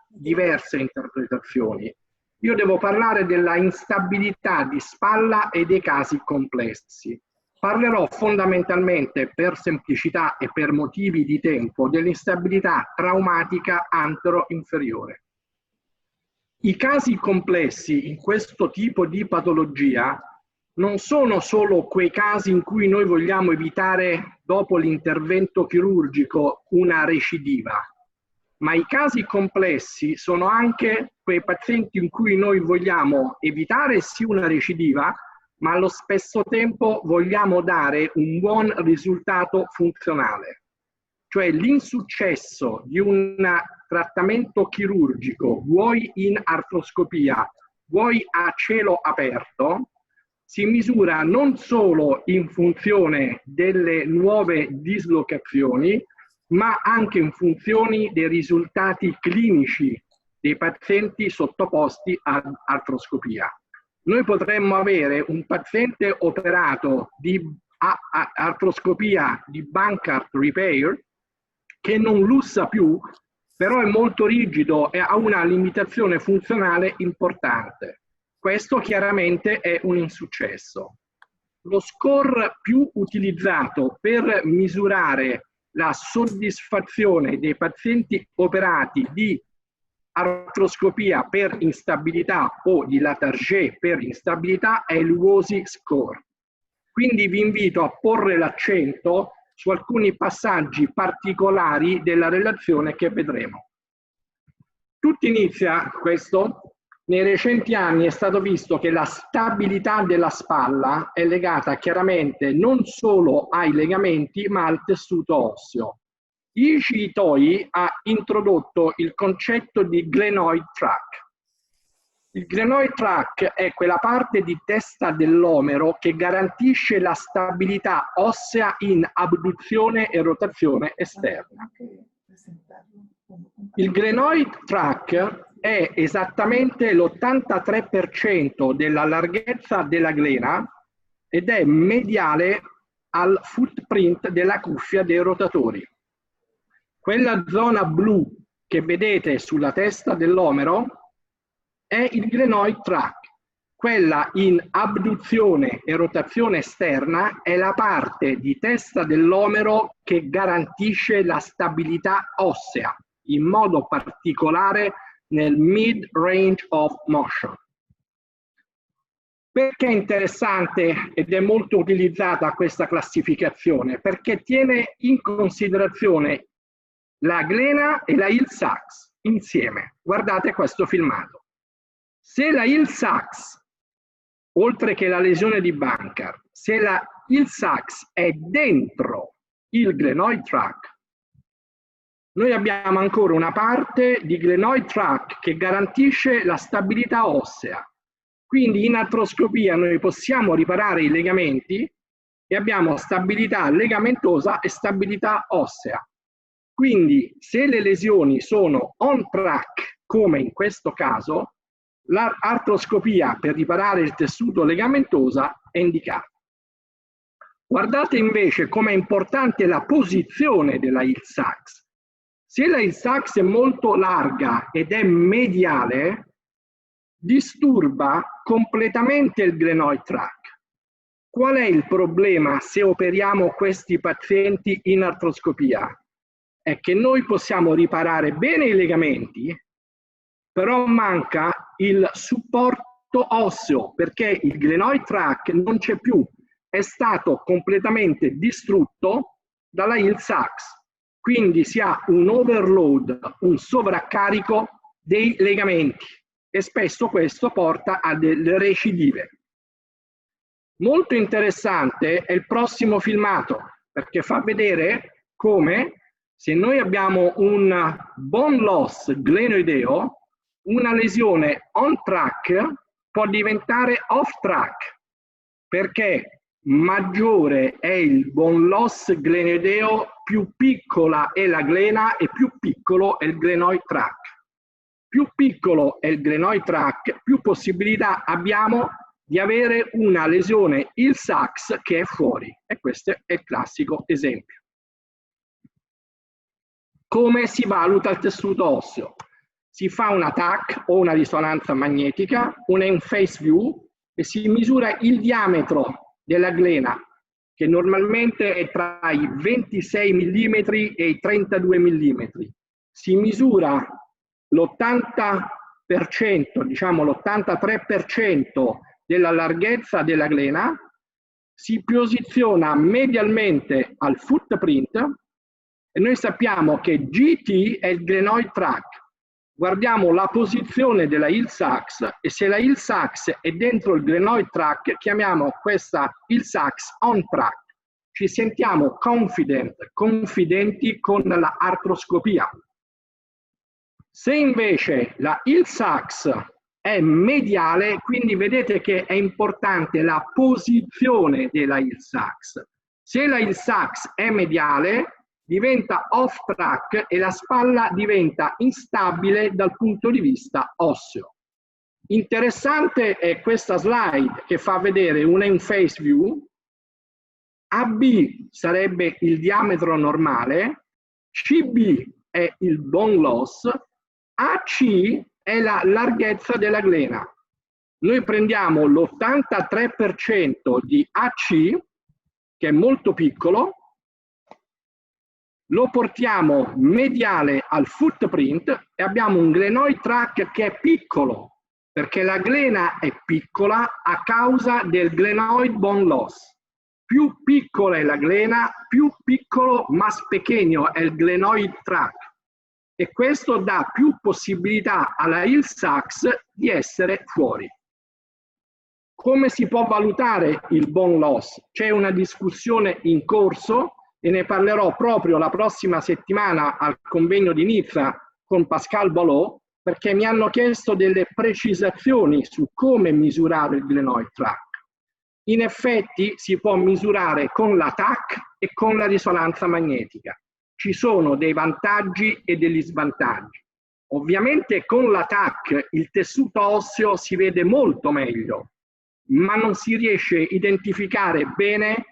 diverse interpretazioni. Io devo parlare della instabilità di spalla e dei casi complessi. Parlerò fondamentalmente, per semplicità e per motivi di tempo, dell'instabilità traumatica antero-inferiore. I casi complessi in questo tipo di patologia non sono solo quei casi in cui noi vogliamo evitare, dopo l'intervento chirurgico, una recidiva, ma i casi complessi sono anche quei pazienti in cui noi vogliamo evitare sì una recidiva, ma allo stesso tempo vogliamo dare un buon risultato funzionale. Cioè l'insuccesso di un trattamento chirurgico, vuoi in artroscopia, vuoi a cielo aperto, si misura non solo in funzione delle nuove dislocazioni, ma anche in funzione dei risultati clinici dei pazienti sottoposti ad artroscopia. Noi potremmo avere un paziente operato di artroscopia di Bankart Repair che non lussa più, però è molto rigido e ha una limitazione funzionale importante. Questo chiaramente è un insuccesso. Lo score più utilizzato per misurare la soddisfazione dei pazienti operati di artroscopia per instabilità o di Latarjet per instabilità è il WOSI score. Quindi vi invito a porre l'accento su alcuni passaggi particolari della relazione che vedremo. Tutto inizia questo. Nei recenti anni è stato visto che la stabilità della spalla è legata chiaramente non solo ai legamenti ma al tessuto osseo. Ishii Toi ha introdotto il concetto di glenoid tract. Il glenoid tract è quella parte di testa dell'omero che garantisce la stabilità ossea in abduzione e rotazione esterna. Il glenoid tract è esattamente l'83% della larghezza della glena ed è mediale al footprint della cuffia dei rotatori. Quella zona blu che vedete sulla testa dell'omero è il glenoid tract. Quella in abduzione e rotazione esterna è la parte di testa dell'omero che garantisce la stabilità ossea, in modo particolare nel mid-range of motion. Perché è interessante ed è molto utilizzata questa classificazione? Perché tiene in considerazione la glena e la Hill-Sachs insieme. Guardate questo filmato. Se la Hill-Sachs, oltre che la lesione di Bankart, se la Hill-Sachs è dentro il glenoid tract, noi abbiamo ancora una parte di glenoid tract che garantisce la stabilità ossea. Quindi in artroscopia noi possiamo riparare i legamenti e abbiamo stabilità legamentosa e stabilità ossea. Quindi se le lesioni sono on track, come in questo caso, l'artroscopia per riparare il tessuto legamentosa è indicata. Guardate invece com'è importante la posizione della Hill-Sachs. Se la Hill-Sachs è molto larga ed è mediale, disturba completamente il glenoid tract. Qual è il problema se operiamo questi pazienti in artroscopia? È che noi possiamo riparare bene i legamenti, però manca il supporto osseo perché il glenoid tract non c'è più, è stato completamente distrutto dalla Hill-Sachs. Quindi si ha un overload, un sovraccarico dei legamenti e spesso questo porta a delle recidive. Molto interessante è il prossimo filmato perché fa vedere come se noi abbiamo un bone loss glenoideo, una lesione on track può diventare off track perché maggiore è il bone loss glenoideo, più piccola è la glena e più piccolo è il glenoid tract. Più piccolo è il glenoid tract, più possibilità abbiamo di avere una lesione Hill-Sachs che è fuori. E questo è il classico esempio. Come si valuta il tessuto osseo? si fa una TAC o una risonanza magnetica, una in-phase view, e si misura il diametro della glena, che normalmente è tra i 26 mm e i 32 mm. Si misura l'80%, diciamo l'83% della larghezza della glena, si posiziona medialmente al footprint e noi sappiamo che GT è il glenoid track. Guardiamo la posizione della heel sax e se la heel sax è dentro il glenoid track, chiamiamo questa heel sax on track. Ci sentiamo confidenti con la artroscopia. Se invece la heel sax è mediale, quindi vedete che è importante la posizione della heel sax. Se la heel sax è mediale, diventa off track e la spalla diventa instabile dal punto di vista osseo. Interessante è questa slide che fa vedere una in-phase view. AB sarebbe il diametro normale, CB è il bone loss, AC è la larghezza della glena. Noi prendiamo l'83% di AC, che è molto piccolo, lo portiamo mediale al footprint e abbiamo un glenoid track che è piccolo, perché la glena è piccola a causa del glenoid bone loss. Più piccola è la glena, più piccolo mas pequeño è il glenoid track. E questo dà più possibilità alla heel sax di essere fuori. Come si può valutare il bone loss? C'è una discussione in corso e ne parlerò proprio la prossima settimana al convegno di Nizza con Pascal Balot, perché mi hanno chiesto delle precisazioni su come misurare il glenoid track. In effetti si può misurare con la TAC e con la risonanza magnetica. Ci sono dei vantaggi e degli svantaggi. Ovviamente con la TAC il tessuto osseo si vede molto meglio, ma non si riesce a identificare bene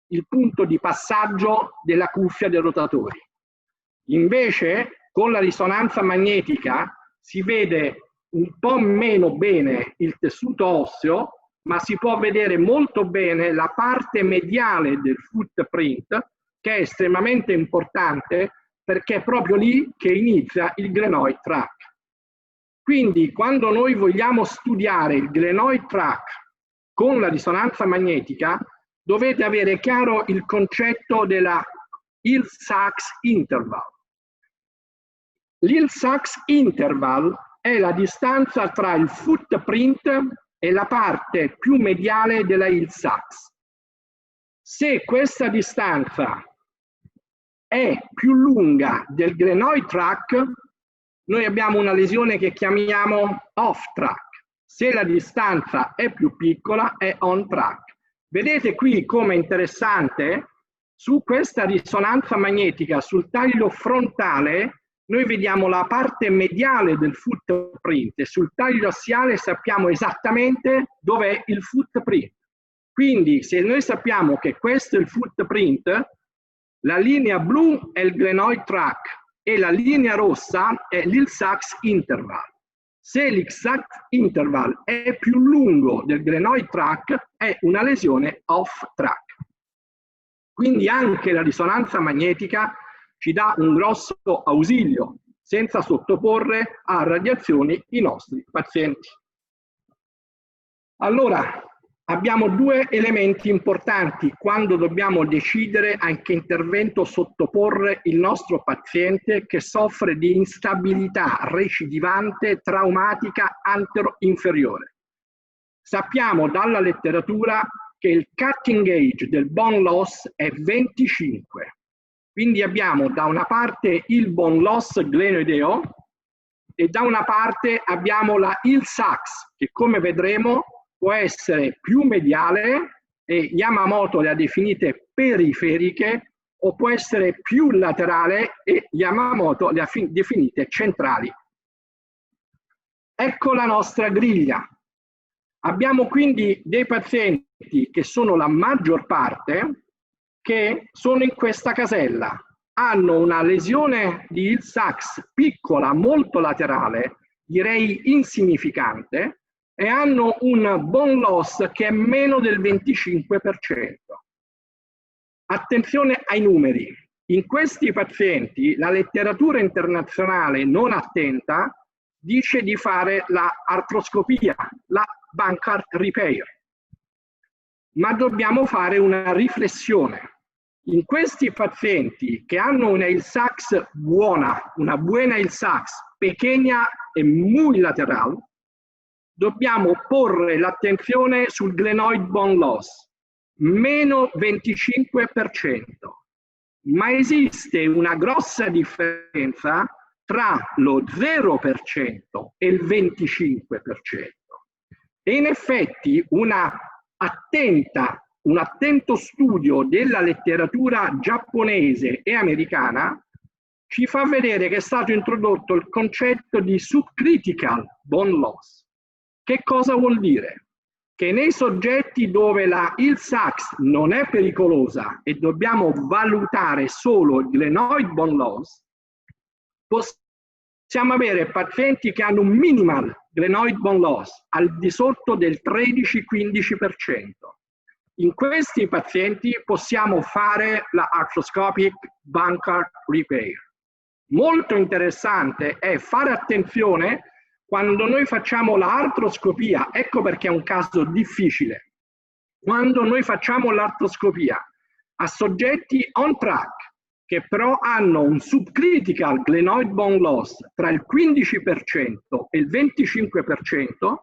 il punto di passaggio della cuffia dei rotatori. Invece con la risonanza magnetica si vede un po' meno bene il tessuto osseo, ma si può vedere molto bene la parte mediale del footprint, che è estremamente importante perché è proprio lì che inizia il glenoid track. Quindi quando noi vogliamo studiare il glenoid track con la risonanza magnetica, dovete avere chiaro il concetto della heel sax interval. L'heel sax interval è la distanza tra il footprint e la parte più mediale della heel sax. Se questa distanza è più lunga del glenoid track, noi abbiamo una lesione che chiamiamo off track. Se la distanza è più piccola è on track. Vedete qui come è interessante, su questa risonanza magnetica, sul taglio frontale, noi vediamo la parte mediale del footprint e sul taglio assiale sappiamo esattamente dov'è il footprint. Quindi se noi sappiamo che questo è il footprint, la linea blu è il glenoid track e la linea rossa è l'heel sax interval. Se l'heel sax interval è più lungo del glenoid track, è una lesione off track. Quindi anche la risonanza magnetica ci dà un grosso ausilio, senza sottoporre a radiazioni i nostri pazienti. Allora, abbiamo due elementi importanti quando dobbiamo decidere a che intervento sottoporre il nostro paziente che soffre di instabilità recidivante traumatica antero-inferiore. Sappiamo dalla letteratura che il cutting age del bone loss è 25. Quindi abbiamo da una parte il bone loss glenoideo e da una parte abbiamo la heel sax, che come vedremo può essere più mediale e Yamamoto le ha definite periferiche, o può essere più laterale e Yamamoto le ha definite centrali. Ecco la nostra griglia. Abbiamo quindi dei pazienti che sono la maggior parte che sono in questa casella. hanno una lesione di Hill-Sachs piccola, molto laterale, direi insignificante, e hanno un bone loss che è meno del 25%. Attenzione ai numeri. In questi pazienti la letteratura internazionale non attenta dice di fare la artroscopia, la Bankart repair. Ma dobbiamo fare una riflessione. In questi pazienti che hanno una Hill-Sachs buona, una buena Hill-Sachs, pequeña e muy lateral, dobbiamo porre l'attenzione sul glenoid bone loss, meno 25%. Ma esiste una grossa differenza tra lo 0% e il 25%. E in effetti un attento studio della letteratura giapponese e americana ci fa vedere che è stato introdotto il concetto di subcritical bone loss. Che cosa vuol dire? Che nei soggetti dove la Hill-Sachs non è pericolosa e dobbiamo valutare solo il glenoid bone loss, possiamo avere pazienti che hanno un minimal glenoid bone loss al di sotto del 13-15%. In questi pazienti possiamo fare la arthroscopic Bankart repair. Molto interessante è fare attenzione quando noi facciamo l'artroscopia, ecco perché è un caso difficile. Quando noi facciamo l'artroscopia a soggetti on track, che però hanno un subcritical glenoid bone loss tra il 15% e il 25%,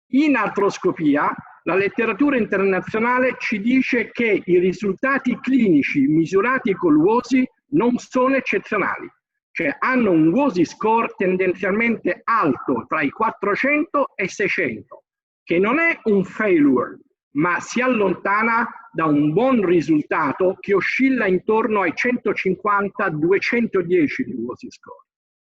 in artroscopia la letteratura internazionale ci dice che i risultati clinici misurati con l'UOSI non sono eccezionali, cioè hanno un WOSI score tendenzialmente alto tra i 400 e 600, che non è un failure, ma si allontana da un buon risultato che oscilla intorno ai 150-210 di WOSI score.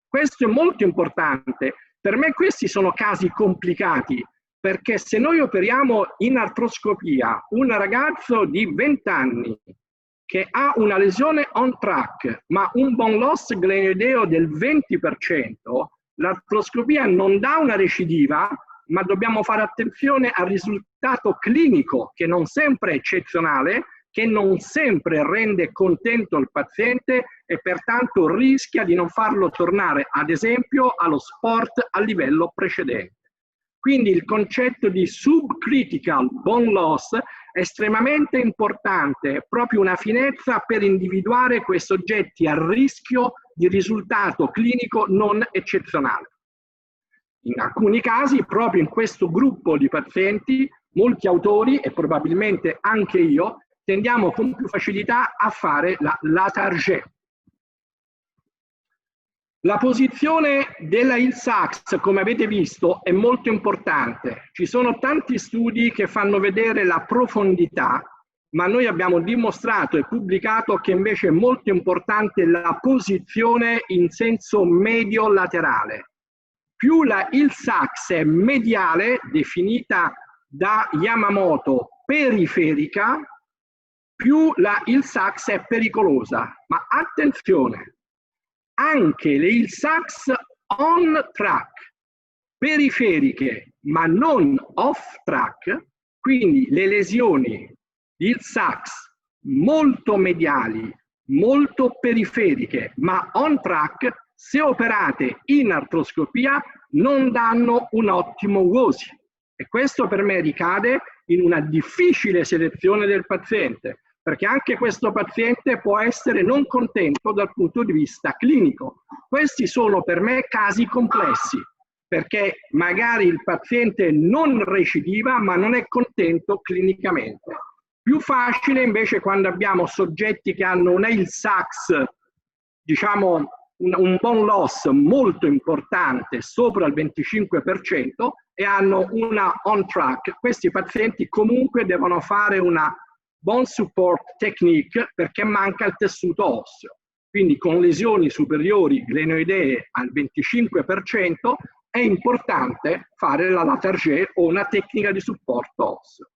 Questo è molto importante. Per me questi sono casi complicati, perché se noi operiamo in artroscopia un ragazzo di 20 anni che ha una lesione on track, ma un bone loss glenoideo del 20%, l'artroscopia non dà una recidiva, ma dobbiamo fare attenzione al risultato clinico, che non sempre è eccezionale, che non sempre rende contento il paziente e pertanto rischia di non farlo tornare, ad esempio, allo sport a livello precedente. Quindi il concetto di subcritical bone loss è estremamente importante, è proprio una finezza per individuare quei soggetti a rischio di risultato clinico non eccezionale. In alcuni casi, proprio in questo gruppo di pazienti, molti autori, e probabilmente anche io, tendiamo con più facilità a fare la Latarjet. La posizione della Hill-Sachs, come avete visto, è molto importante. Ci sono tanti studi che fanno vedere la profondità, ma noi abbiamo dimostrato e pubblicato che invece è molto importante la posizione in senso medio-laterale. Più la Hill-Sachs è mediale, definita da Yamamoto periferica, più la Hill-Sachs è pericolosa. Ma attenzione! Anche le Hill-Sachs on track, periferiche ma non off track, quindi le lesioni di Hill-Sachs molto mediali, molto periferiche ma on track, se operate in artroscopia non danno un ottimo WOSI. E questo per me ricade in una difficile selezione del paziente, perché anche questo paziente può essere non contento dal punto di vista clinico. Questi sono per me casi complessi, perché magari il paziente non recidiva ma non è contento clinicamente. Più facile invece quando abbiamo soggetti che hanno una Hill-Sachs, diciamo un bone loss molto importante, sopra il 25%, e hanno una on track. Questi pazienti comunque devono fare una bone support technique perché manca il tessuto osseo. Quindi con lesioni superiori glenoidee al 25% è importante fare la Latarjet o una tecnica di supporto osseo.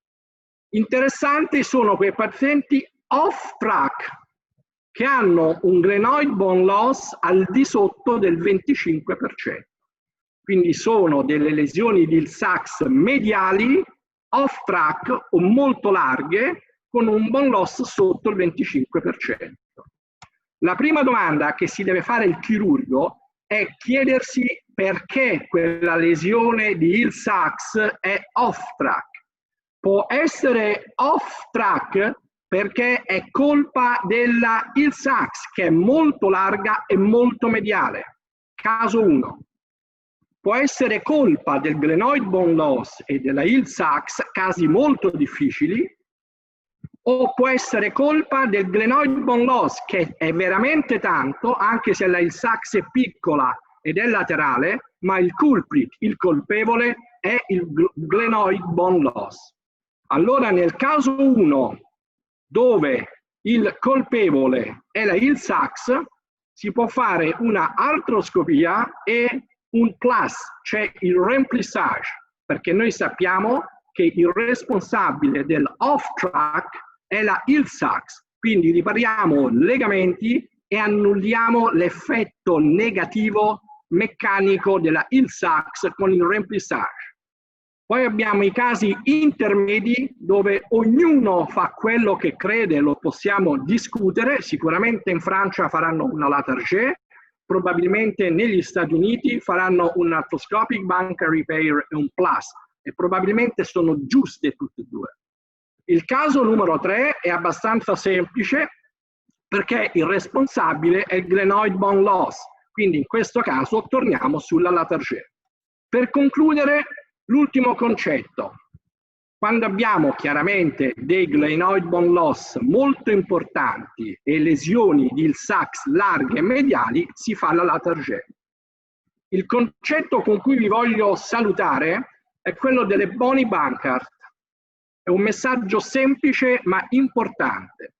Interessanti sono quei pazienti off track che hanno un glenoid bone loss al di sotto del 25%. Quindi sono delle lesioni di Hill-Sachs mediali, off-track o molto larghe, con un bone loss sotto il 25%. La prima domanda che si deve fare il chirurgo è chiedersi perché quella lesione di Hill-Sachs è off-track. Può essere off-track perché è colpa della Hill-Sachs, che è molto larga e molto mediale. Caso 1. Può essere colpa del glenoid bone loss e della Hill-Sachs, casi molto difficili, o può essere colpa del glenoid bone loss, che è veramente tanto, anche se la Hill-Sachs è piccola ed è laterale, ma il culprit, il colpevole, è il glenoid bone loss. Allora nel caso 1, dove il colpevole è la Hill-Sachs, si può fare una artroscopia e un plus, cioè il remplissage, perché noi sappiamo che il responsabile del off-track è la Hill-Sachs, quindi ripariamo legamenti e annulliamo l'effetto negativo meccanico della Hill-Sachs con il remplissage. Poi abbiamo i casi intermedi dove ognuno fa quello che crede, lo possiamo discutere. Sicuramente in Francia faranno una Latarjet, probabilmente negli Stati Uniti faranno un arthroscopic bunker repair e un plus, e probabilmente sono giuste tutte e due. Il caso numero 3 è abbastanza semplice perché il responsabile è il glenoid bone loss, quindi in questo caso torniamo sulla Latarjet. Per concludere, l'ultimo concetto. Quando abbiamo chiaramente dei glenoid bone loss molto importanti e lesioni di Hill-Sachs larghe e mediali, si fa la Latarjet. Il concetto con cui vi voglio salutare è quello delle Bony Bankart. È un messaggio semplice ma importante.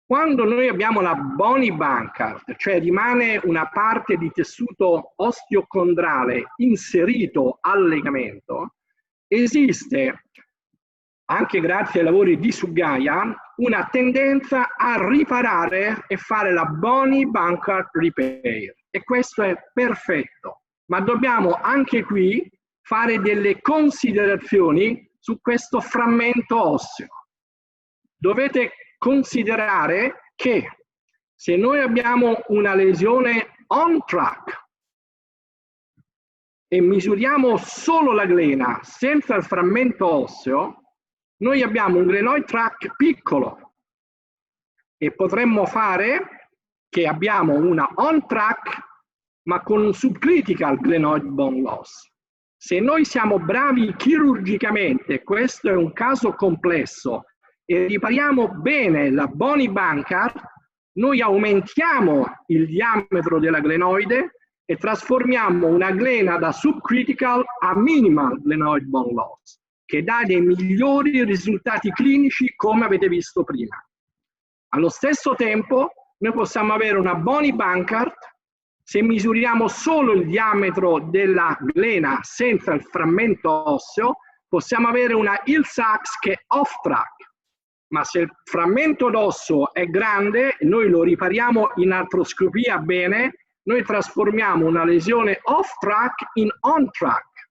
Quando noi abbiamo la Bony Bankart, cioè rimane una parte di tessuto osteocondrale inserito al legamento, esiste, anche grazie ai lavori di Sugaya, una tendenza a riparare e fare la Bony Bankart Repair. E questo è perfetto, ma dobbiamo anche qui fare delle considerazioni su questo frammento osseo. Dovete considerare che se noi abbiamo una lesione on track e misuriamo solo la glena senza il frammento osseo, noi abbiamo un glenoid tract piccolo e potremmo fare che abbiamo una on track ma con un subcritical glenoid bone loss. Se noi siamo bravi chirurgicamente, questo è un caso complesso, e ripariamo bene la Bony Bankart, noi aumentiamo il diametro della glenoide e trasformiamo una glena da subcritical a minimal glenoid bone loss, che dà dei migliori risultati clinici come avete visto prima. Allo stesso tempo noi possiamo avere una Bony Bankart se misuriamo solo il diametro della glena senza il frammento osseo, possiamo avere una Hill-Sachs che è off-track. Ma se il frammento d'osso è grande, noi lo ripariamo in artroscopia bene, noi trasformiamo una lesione off-track in on-track.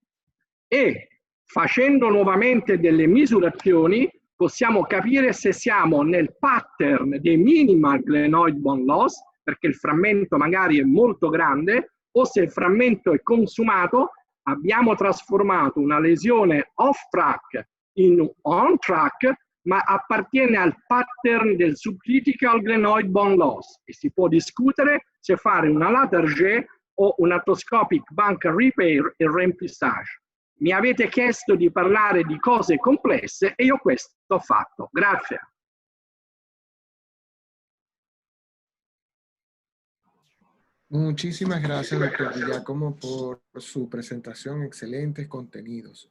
E facendo nuovamente delle misurazioni, possiamo capire se siamo nel pattern dei minimal glenoid bone loss, perché il frammento magari è molto grande, o se il frammento è consumato, abbiamo trasformato una lesione off-track in on-track, ma appartiene al pattern del subcritical glenoid bone loss, e si può discutere se fare una Latarjet o un arthroscopic bunker repair e remplissage. Mi avete chiesto di parlare di cose complesse e io questo ho fatto. Grazie. Muchísimas gracias, doctor Giacomo, por su presentación. Excelentes contenidos.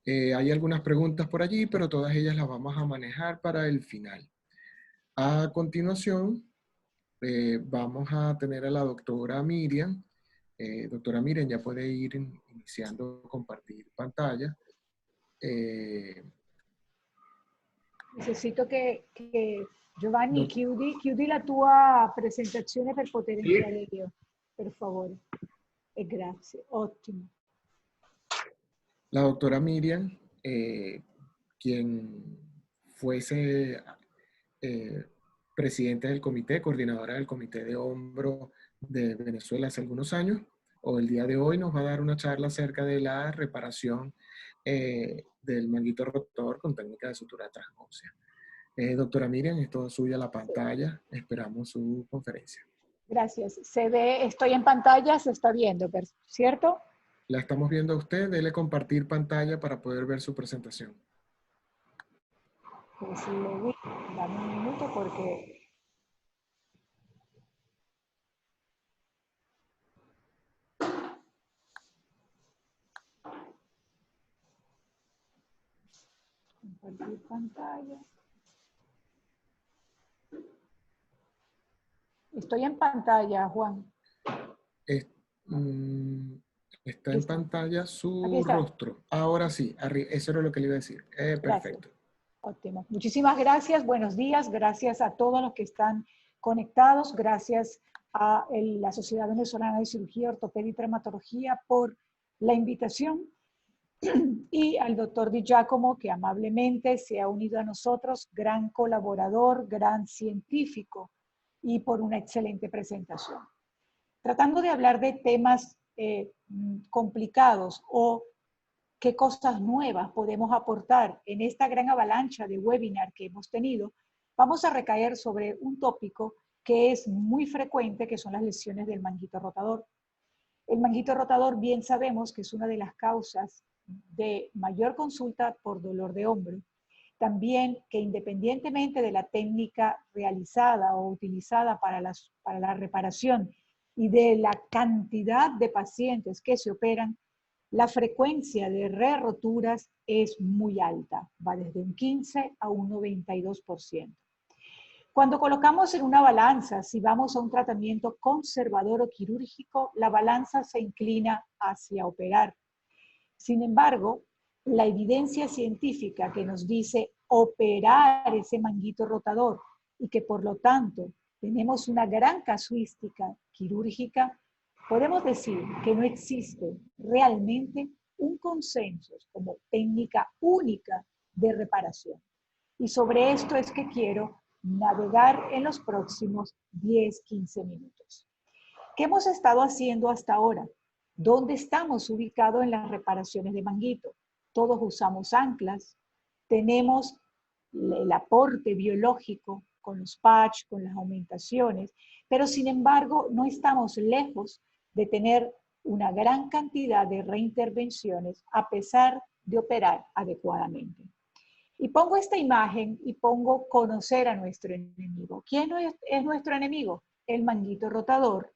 Hay algunas preguntas por allí, pero todas ellas las vamos a manejar para el final. A continuación, vamos a tener a la doctora Miriam. Doctora Miriam, ya puede ir iniciando compartir pantalla. Necesito que Giovanni, chiudi la tua presentazione per poter entrare io, per favore. E grazie, ottimo. La doctora Miriam, quien fuese presidente del comité, coordinadora del Comité de Hombro de Venezuela hace algunos años, o el día de hoy nos va a dar una charla acerca de la reparación del manguito rotor con técnica de sutura transósea. Doctora Miriam, es toda suya la pantalla. Esperamos su conferencia. Gracias. Se ve, estoy en pantalla, se está viendo, ¿cierto? La estamos viendo a usted. Dele compartir pantalla para poder ver su presentación. Pues le di, dame un minuto porque... Compartir pantalla. Estoy en pantalla, Juan. Está en pantalla su rostro. Ahora sí, eso era lo que le iba a decir. Perfecto. Óptimo. Muchísimas gracias. Buenos días. Gracias a todos los que están conectados. Gracias a la Sociedad Venezolana de Cirugía, Ortopedia y Traumatología por la invitación. Y al doctor Di Giacomo, que amablemente se ha unido a nosotros, gran colaborador, gran científico, y por una excelente presentación. Tratando de hablar de temas complicados o qué cosas nuevas podemos aportar en esta gran avalancha de webinar que hemos tenido, vamos a recaer sobre un tópico que es muy frecuente, que son las lesiones del manguito rotador. El manguito rotador, bien sabemos que es una de las causas de mayor consulta por dolor de hombro. También que independientemente de la técnica realizada o utilizada para la reparación y de la cantidad de pacientes que se operan, la frecuencia de re-roturas es muy alta, va desde un 15 a un 92%. Cuando colocamos en una balanza, si vamos a un tratamiento conservador o quirúrgico, la balanza se inclina hacia operar. Sin embargo, la evidencia científica que nos dice operar ese manguito rotador y que por lo tanto tenemos una gran casuística quirúrgica, podemos decir que no existe realmente un consenso como técnica única de reparación. Y sobre esto es que quiero navegar en los próximos 10-15 minutos. ¿Qué hemos estado haciendo hasta ahora? ¿Dónde estamos ubicados en las reparaciones de manguito? Todos usamos anclas, tenemos el aporte biológico con los patch, con las aumentaciones, pero sin embargo no estamos lejos de tener una gran cantidad de reintervenciones a pesar de operar adecuadamente. Y pongo esta imagen y pongo conocer a nuestro enemigo. ¿Quién es nuestro enemigo? El manguito rotador.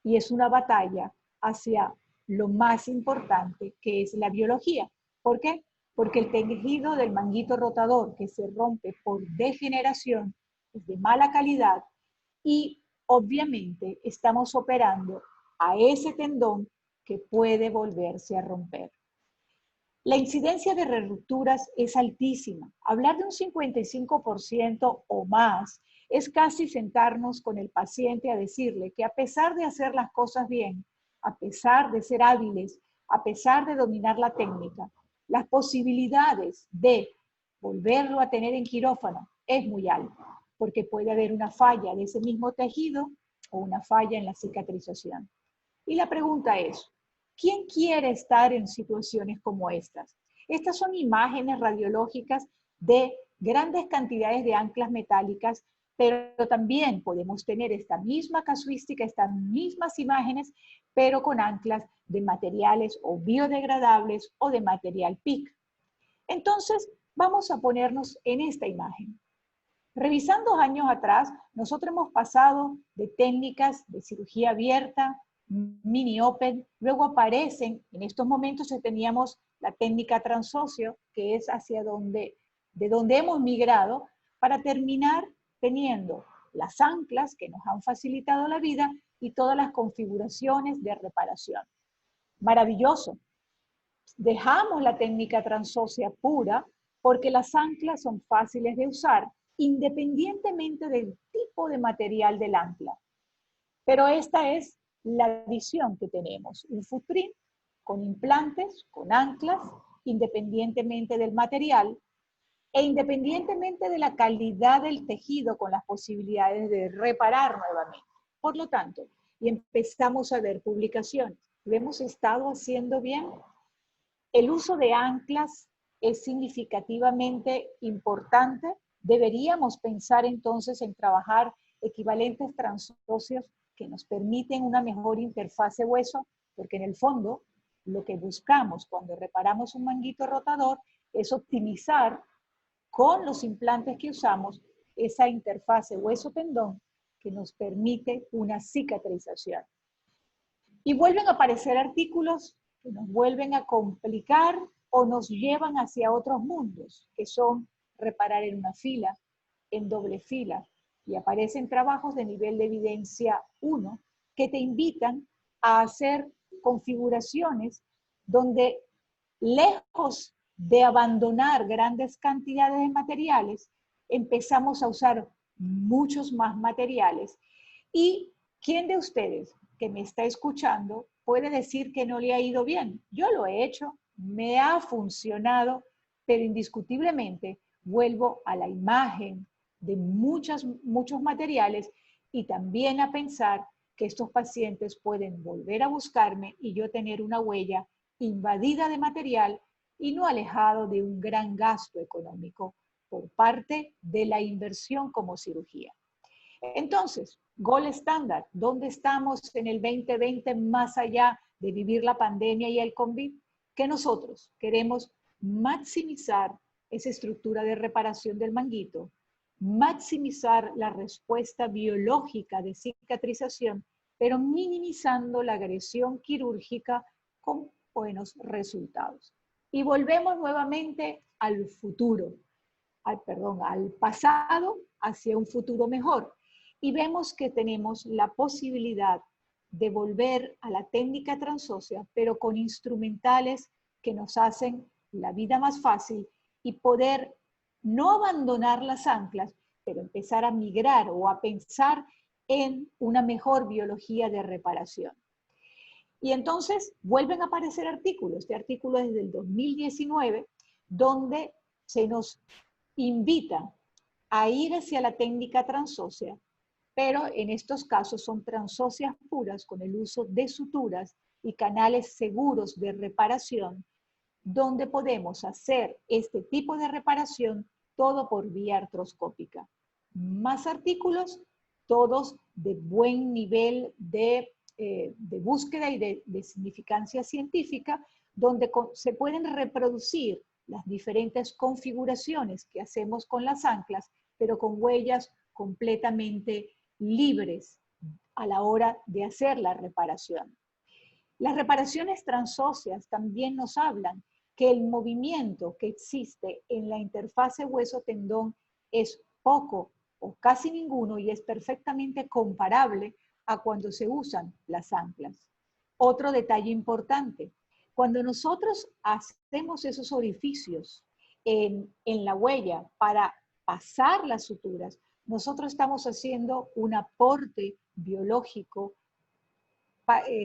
Y es una batalla hacia lo más importante, que es la biología. ¿Por qué? Porque el tejido del manguito rotador que se rompe por degeneración es de mala calidad y obviamente estamos operando a ese tendón que puede volverse a romper. La incidencia de rupturas es altísima. Hablar de un 55% o más es casi sentarnos con el paciente a decirle que a pesar de hacer las cosas bien, a pesar de ser hábiles, a pesar de dominar la técnica, las posibilidades de volverlo a tener en quirófano es muy alta, porque puede haber una falla de ese mismo tejido o una falla en la cicatrización. Y la pregunta es, ¿quién quiere estar en situaciones como estas? Estas son imágenes radiológicas de grandes cantidades de anclas metálicas, pero también podemos tener esta misma casuística, estas mismas imágenes, pero con anclas de materiales o biodegradables o de material PIC. Entonces, vamos a ponernos en esta imagen. Revisando años atrás, nosotros hemos pasado de técnicas de cirugía abierta, mini open, luego aparecen, en estos momentos teníamos la técnica transóseo, que es de donde hemos migrado, para terminar teniendo las anclas que nos han facilitado la vida y todas las configuraciones de reparación. Maravilloso. Dejamos la técnica transósea pura porque las anclas son fáciles de usar independientemente del tipo de material del ancla. Pero esta es la visión que tenemos, un futrín con implantes, con anclas, independientemente del material e independientemente de la calidad del tejido, con las posibilidades de reparar nuevamente. Por lo tanto, y empezamos a ver publicaciones, ¿lo hemos estado haciendo bien? El uso de anclas es significativamente importante. Deberíamos pensar entonces en trabajar equivalentes transóseos que nos permiten una mejor interfase hueso, porque en el fondo lo que buscamos cuando reparamos un manguito rotador es optimizar con los implantes que usamos esa interfase hueso-tendón que nos permite una cicatrización. Y vuelven a aparecer artículos que nos vuelven a complicar o nos llevan hacia otros mundos, que son reparar en una fila, en doble fila, y aparecen trabajos de nivel de evidencia 1 que te invitan a hacer configuraciones donde, lejos de abandonar grandes cantidades de materiales, empezamos a usar muchos más materiales. ¿Y quién de ustedes que me está escuchando puede decir que no le ha ido bien? Yo lo he hecho, me ha funcionado, pero indiscutiblemente vuelvo a la imagen de muchos materiales y también a pensar que estos pacientes pueden volver a buscarme y yo tener una huella invadida de material y no alejado de un gran gasto económico por parte de la inversión como cirugía. Entonces, gold estándar, ¿dónde estamos en el 2020 más allá de vivir la pandemia y el COVID? Que nosotros queremos maximizar esa estructura de reparación del manguito, maximizar la respuesta biológica de cicatrización, pero minimizando la agresión quirúrgica con buenos resultados. Y volvemos nuevamente al futuro, al pasado, hacia un futuro mejor. Y vemos que tenemos la posibilidad de volver a la técnica transósea, pero con instrumentales que nos hacen la vida más fácil y poder no abandonar las anclas, pero empezar a migrar o a pensar en una mejor biología de reparación. Y entonces vuelven a aparecer artículos. Este artículo es del 2019, donde se nos invita a ir hacia la técnica transósea, pero en estos casos son transóseas puras con el uso de suturas y canales seguros de reparación, donde podemos hacer este tipo de reparación todo por vía artroscópica. Más artículos, todos de buen nivel de búsqueda y de significancia científica, donde se pueden reproducir las diferentes configuraciones que hacemos con las anclas, pero con huellas completamente libres a la hora de hacer la reparación. Las reparaciones transóseas también nos hablan que el movimiento que existe en la interfase hueso-tendón es poco o casi ninguno y es perfectamente comparable a cuando se usan las anclas. Otro detalle importante, cuando nosotros hacemos esos orificios en la huella para pasar las suturas, nosotros estamos haciendo un aporte biológico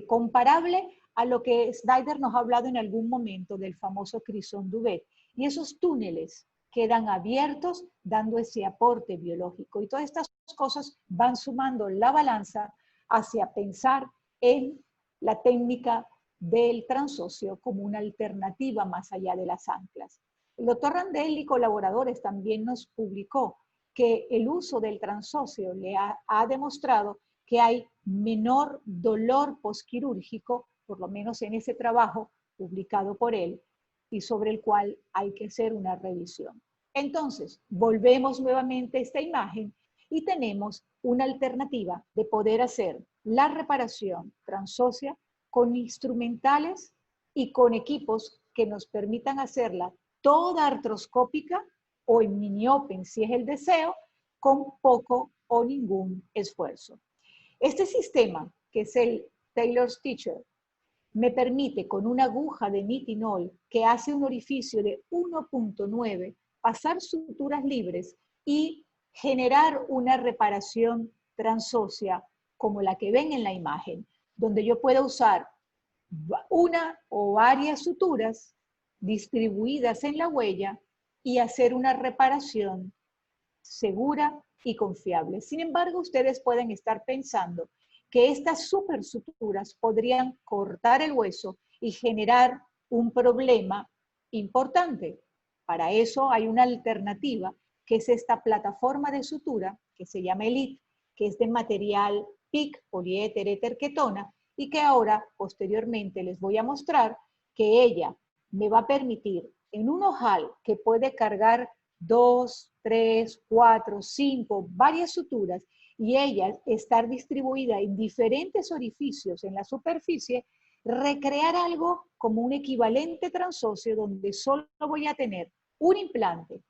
comparable a lo que Snyder nos ha hablado en algún momento del famoso Crisson Duvet. Y esos túneles quedan abiertos dando ese aporte biológico. Y todas estas cosas van sumando la balanza hacia pensar en la técnica del transóseo como una alternativa más allá de las anclas. El doctor Randell y colaboradores también nos publicó que el uso del transóseo le ha demostrado que hay menor dolor posquirúrgico, por lo menos en ese trabajo publicado por él, y sobre el cual hay que hacer una revisión. Entonces, volvemos nuevamente a esta imagen y tenemos una alternativa de poder hacer la reparación transósea con instrumentales y con equipos que nos permitan hacerla toda artroscópica o en mini open, si es el deseo, con poco o ningún esfuerzo. Este sistema, que es el Taylor Stitcher, me permite con una aguja de nitinol que hace un orificio de 1.9 pasar suturas libres y generar una reparación transósea como la que ven en la imagen, donde yo pueda usar una o varias suturas distribuidas en la huella y hacer una reparación segura y confiable. Sin embargo, ustedes pueden estar pensando que estas supersuturas podrían cortar el hueso y generar un problema importante. Para eso hay una alternativa, que es esta plataforma de sutura que se llama Elite, que es de material PIC, poliéter éter ketona, y que ahora, posteriormente, les voy a mostrar que ella me va a permitir, en un ojal que puede cargar 2, 3, 4, 5, varias suturas, y ella estar distribuida en diferentes orificios en la superficie, recrear algo como un equivalente transóseo donde solo voy a tener un implante,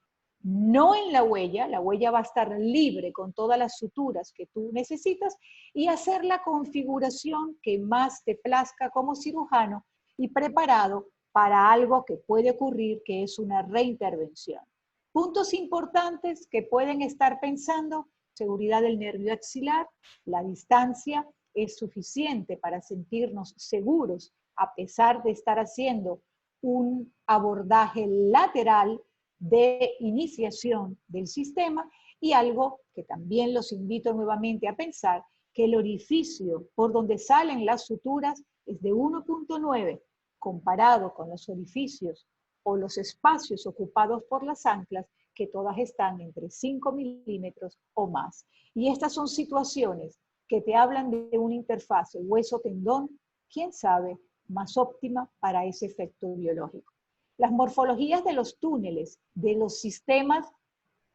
no en la huella va a estar libre con todas las suturas que tú necesitas, y hacer la configuración que más te plazca como cirujano y preparado para algo que puede ocurrir, que es una reintervención. Puntos importantes que pueden estar pensando: seguridad del nervio axilar, la distancia es suficiente para sentirnos seguros a pesar de estar haciendo un abordaje lateral de iniciación del sistema, y algo que también los invito nuevamente a pensar, que el orificio por donde salen las suturas es de 1.9 comparado con los orificios o los espacios ocupados por las anclas, que todas están entre 5 milímetros o más. Y estas son situaciones que te hablan de una interfase hueso-tendón, quién sabe, más óptima para ese efecto biológico. Las morfologías de los túneles, de los sistemas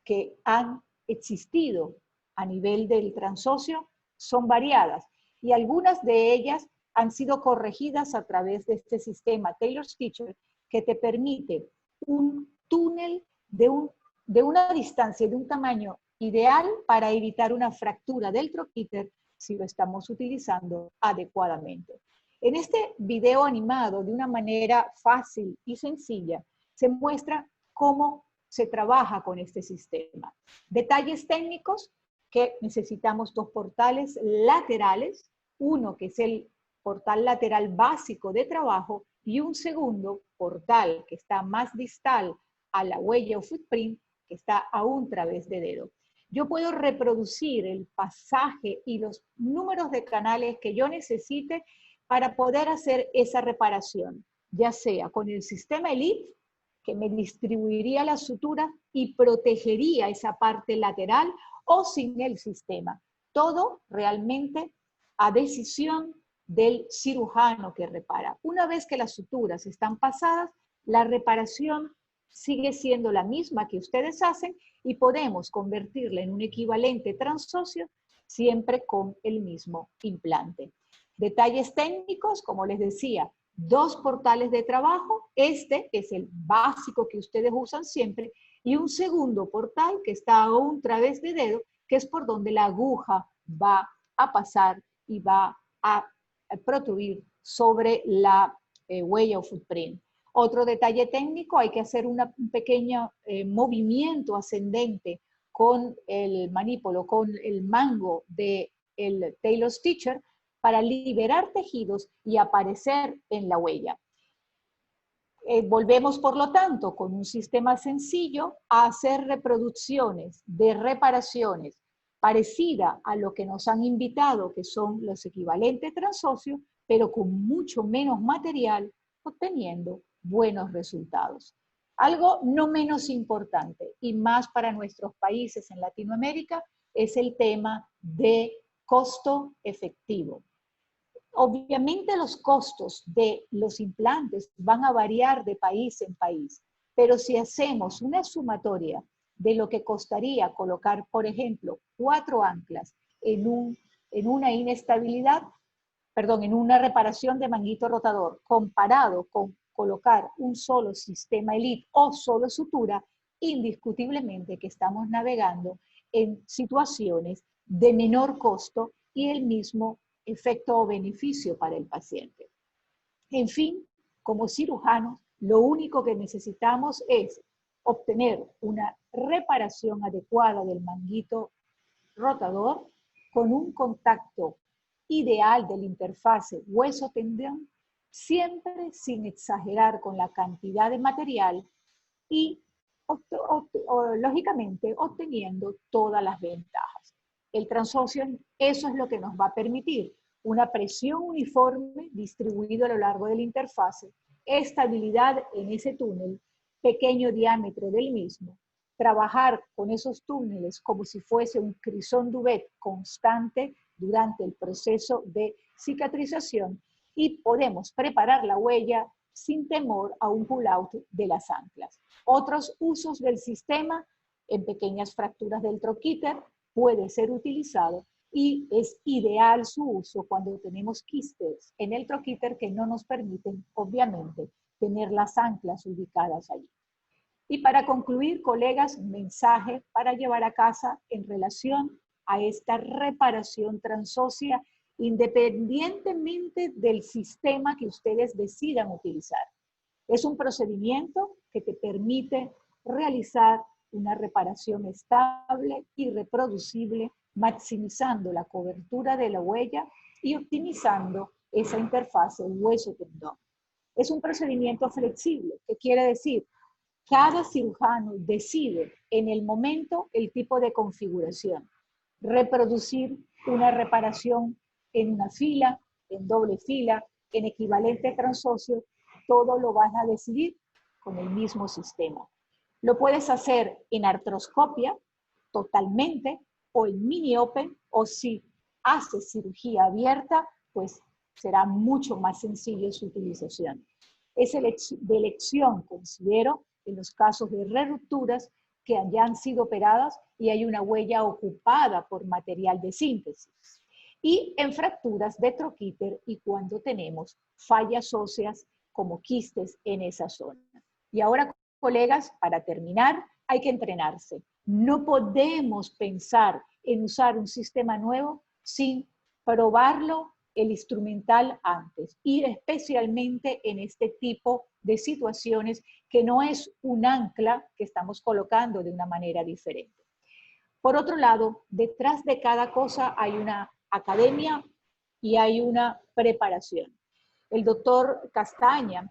que han existido a nivel del transóseo, son variadas, y algunas de ellas han sido corregidas a través de este sistema Taylor-Stitcher, que te permite un túnel de una distancia, de un tamaño ideal para evitar una fractura del troquíter si lo estamos utilizando adecuadamente. En este video animado, de una manera fácil y sencilla, se muestra cómo se trabaja con este sistema. Detalles técnicos: que necesitamos 2 portales laterales, uno que es el portal lateral básico de trabajo y un segundo portal que está más distal a la huella o footprint, que está a un través de dedo. Yo puedo reproducir el pasaje y los números de canales que yo necesite para poder hacer esa reparación, ya sea con el sistema Elite, que me distribuiría la sutura y protegería esa parte lateral, o sin el sistema. Todo realmente a decisión del cirujano que repara. Una vez que las suturas están pasadas, la reparación sigue siendo la misma que ustedes hacen, y podemos convertirla en un equivalente transóseo siempre con el mismo implante. Detalles técnicos, como les decía, 2 portales de trabajo, este es el básico que ustedes usan siempre, y un segundo portal que está a un través de dedo, que es por donde la aguja va a pasar y va a protruir sobre la huella o footprint. Otro detalle técnico: hay que hacer un pequeño movimiento ascendente con el manípulo, con el mango del Taylor-Stitcher, para liberar tejidos y aparecer en la huella. Volvemos, por lo tanto, con un sistema sencillo a hacer reproducciones de reparaciones parecida a lo que nos han invitado, que son los equivalentes transóseos, pero con mucho menos material, obteniendo buenos resultados. Algo no menos importante, y más para nuestros países en Latinoamérica, es el tema de costo efectivo. Obviamente los costos de los implantes van a variar de país en país, pero si hacemos una sumatoria de lo que costaría colocar, por ejemplo, 4 anclas en una inestabilidad, perdón, en una reparación de manguito rotador, comparado con colocar un solo sistema Elite o solo sutura, indiscutiblemente que estamos navegando en situaciones de menor costo y el mismo efecto o beneficio para el paciente. En fin, como cirujanos, lo único que necesitamos es obtener una reparación adecuada del manguito rotador con un contacto ideal de la interfase hueso-tendón, siempre sin exagerar con la cantidad de material y lógicamente obteniendo todas las ventajas. El transóseo, eso es lo que nos va a permitir una presión uniforme distribuida a lo largo de la interfase, estabilidad en ese túnel, pequeño diámetro del mismo, trabajar con esos túneles como si fuese un crisón duvet constante durante el proceso de cicatrización y podemos preparar la huella sin temor a un pull-out de las anclas. Otros usos del sistema en pequeñas fracturas del troquíter puede ser utilizado y es ideal su uso cuando tenemos quistes en el troquíter que no nos permiten, obviamente, tener las anclas ubicadas allí. Y para concluir, colegas, mensaje para llevar a casa en relación a esta reparación transósea, independientemente del sistema que ustedes decidan utilizar. Es un procedimiento que te permite realizar una reparación estable y reproducible, maximizando la cobertura de la huella y optimizando esa interfase hueso-tendón. Es un procedimiento flexible, ¿qué quiere decir? Cada cirujano decide en el momento el tipo de configuración. Reproducir una reparación en una fila, en doble fila, en equivalente transóseo, todo lo vas a decidir con el mismo sistema. Lo puedes hacer en artroscopia totalmente o en mini open, o si haces cirugía abierta, pues será mucho más sencillo su utilización. Es de elección, considero, en los casos de rerupturas que hayan sido operadas y hay una huella ocupada por material de síntesis. Y en fracturas de troquíter y cuando tenemos fallas óseas como quistes en esa zona. Y ahora, colegas, para terminar, hay que entrenarse. No podemos pensar en usar un sistema nuevo sin probarlo, el instrumental antes, y especialmente en este tipo de situaciones que no es un ancla que estamos colocando de una manera diferente. Por otro lado, detrás de cada cosa hay una academia y hay una preparación. El doctor Castaña,